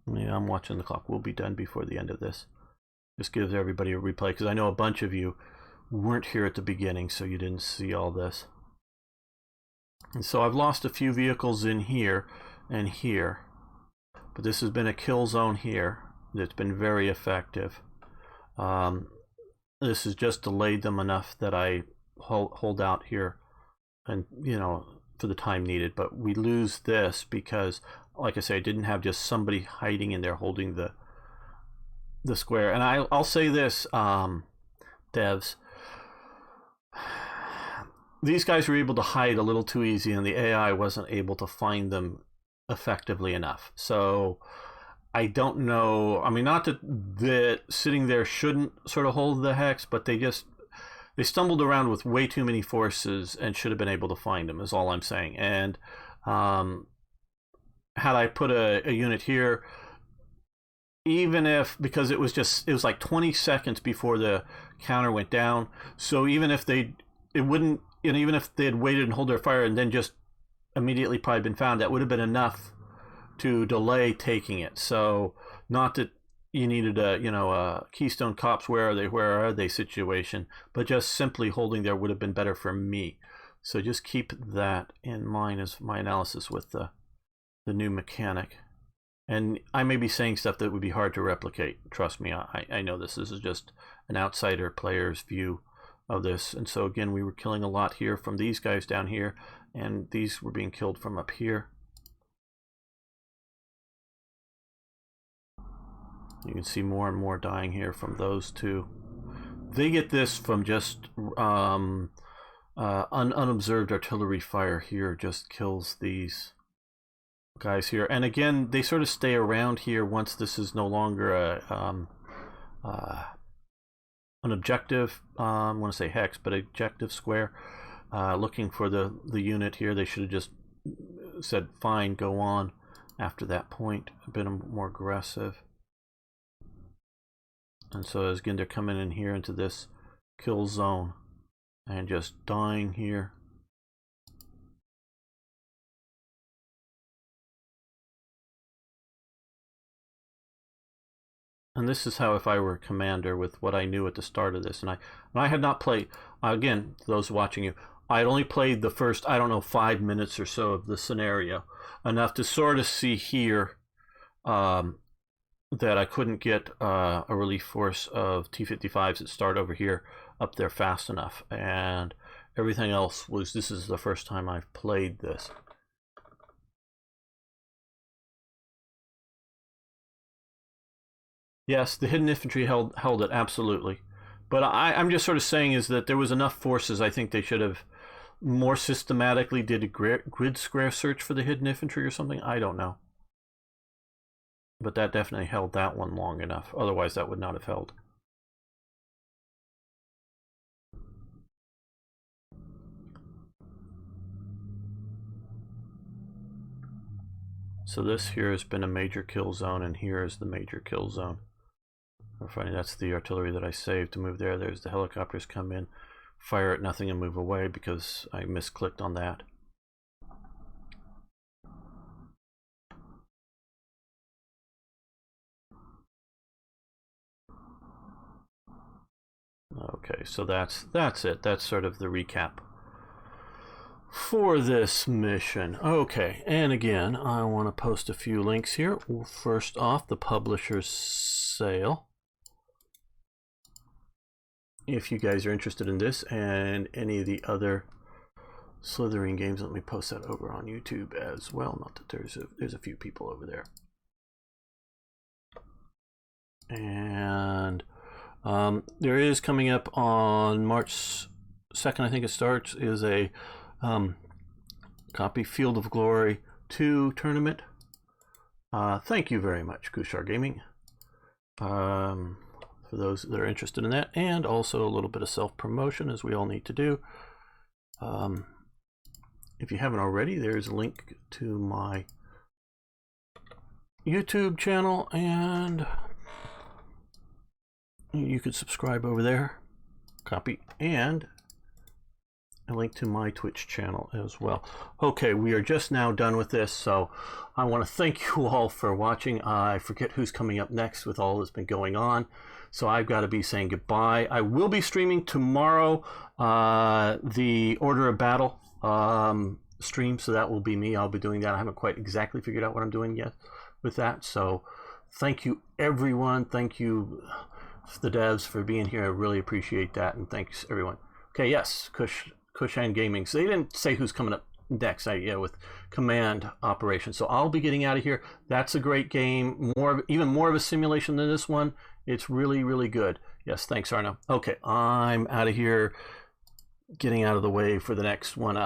Yeah, I'm watching the clock. We'll be done before the end of this. Just gives everybody a replay, because I know a bunch of you weren't here at the beginning, so you didn't see all this. And so I've lost a few vehicles in here and here, but this has been a kill zone here that's been very effective. This has just delayed them enough that I hold out here, and for the time needed. But we lose this because, like I say, I didn't have just somebody hiding in there holding the square. And I'll say this, devs, these guys were able to hide a little too easy, and the AI wasn't able to find them effectively enough. So I don't know. I mean, not that sitting there shouldn't sort of hold the hex, but they stumbled around with way too many forces and should have been able to find them, is all I'm saying. And had I put a unit here, even if, because it was like 20 seconds before the counter went down, so even if even if they had waited and hold their fire and then just immediately probably been found, that would have been enough to delay taking it. So not that you needed a Keystone Cops, where are they situation, but just simply holding there would have been better for me. So just keep that in mind as my analysis with the new mechanic. And I may be saying stuff that would be hard to replicate. Trust me, I know this. This is just an outsider player's view of this. And so again, we were killing a lot here from these guys down here, and these were being killed from up here. You can see more and more dying here from those two. They get this from just unobserved artillery fire here, just kills these guys here. And again, they sort of stay around here once this is no longer an objective. I want to say hex, but objective square. Looking for the unit here. They should have just said, fine, go on after that point. A bit more aggressive. And so again, they're coming in here into this kill zone and just dying here. And this is how, if I were a commander, with what I knew at the start of this, and I had not played, again, those watching you, I had only played the first, I don't know, 5 minutes or so of the scenario, enough to sort of see here that I couldn't get a relief force of T-55s that start over here up there fast enough. And everything else was, this is the first time I've played this. Yes, the hidden infantry held it, absolutely. But I'm just sort of saying is that there was enough forces. I think they should have more systematically did a grid square search for the hidden infantry or something. I don't know. But that definitely held that one long enough. Otherwise, that would not have held. So this here has been a major kill zone, and here is the major kill zone. We're finding that's the artillery that I saved to move there. There's the helicopters come in, fire at nothing and move away because I misclicked on that. Okay, so that's it. That's sort of the recap for this mission. Okay, and again, I want to post a few links here. First off, the publisher's sale. If you guys are interested in this and any of the other Slithering games, let me post that over on YouTube as well. Not that there's a few people over there. And there is coming up on March 2nd, I think it starts, is a copy Field of Glory 2 tournament. Thank you very much, Kushar Gaming, for those that are interested in that, and also a little bit of self-promotion, as we all need to do. If you haven't already, there's a link to my YouTube channel, and you could subscribe over there. Copy. And a link to my Twitch channel as well. Okay, we are just now done with this, so I want to thank you all for watching. I forget who's coming up next with all that's been going on, so I've got to be saying goodbye. I will be streaming tomorrow the Order of Battle stream, so that will be me. I'll be doing that. I haven't quite exactly figured out what I'm doing yet with that, so thank you everyone. Thank you the devs for being here. I really appreciate that, and thanks everyone. Okay, yes, Kushan Gaming. So they didn't say who's coming up next. With Command Operation. So I'll be getting out of here. That's a great game. Even more of a simulation than this one. It's really, really good. Yes, thanks, Arno. Okay, I'm out of here. Getting out of the way for the next one up.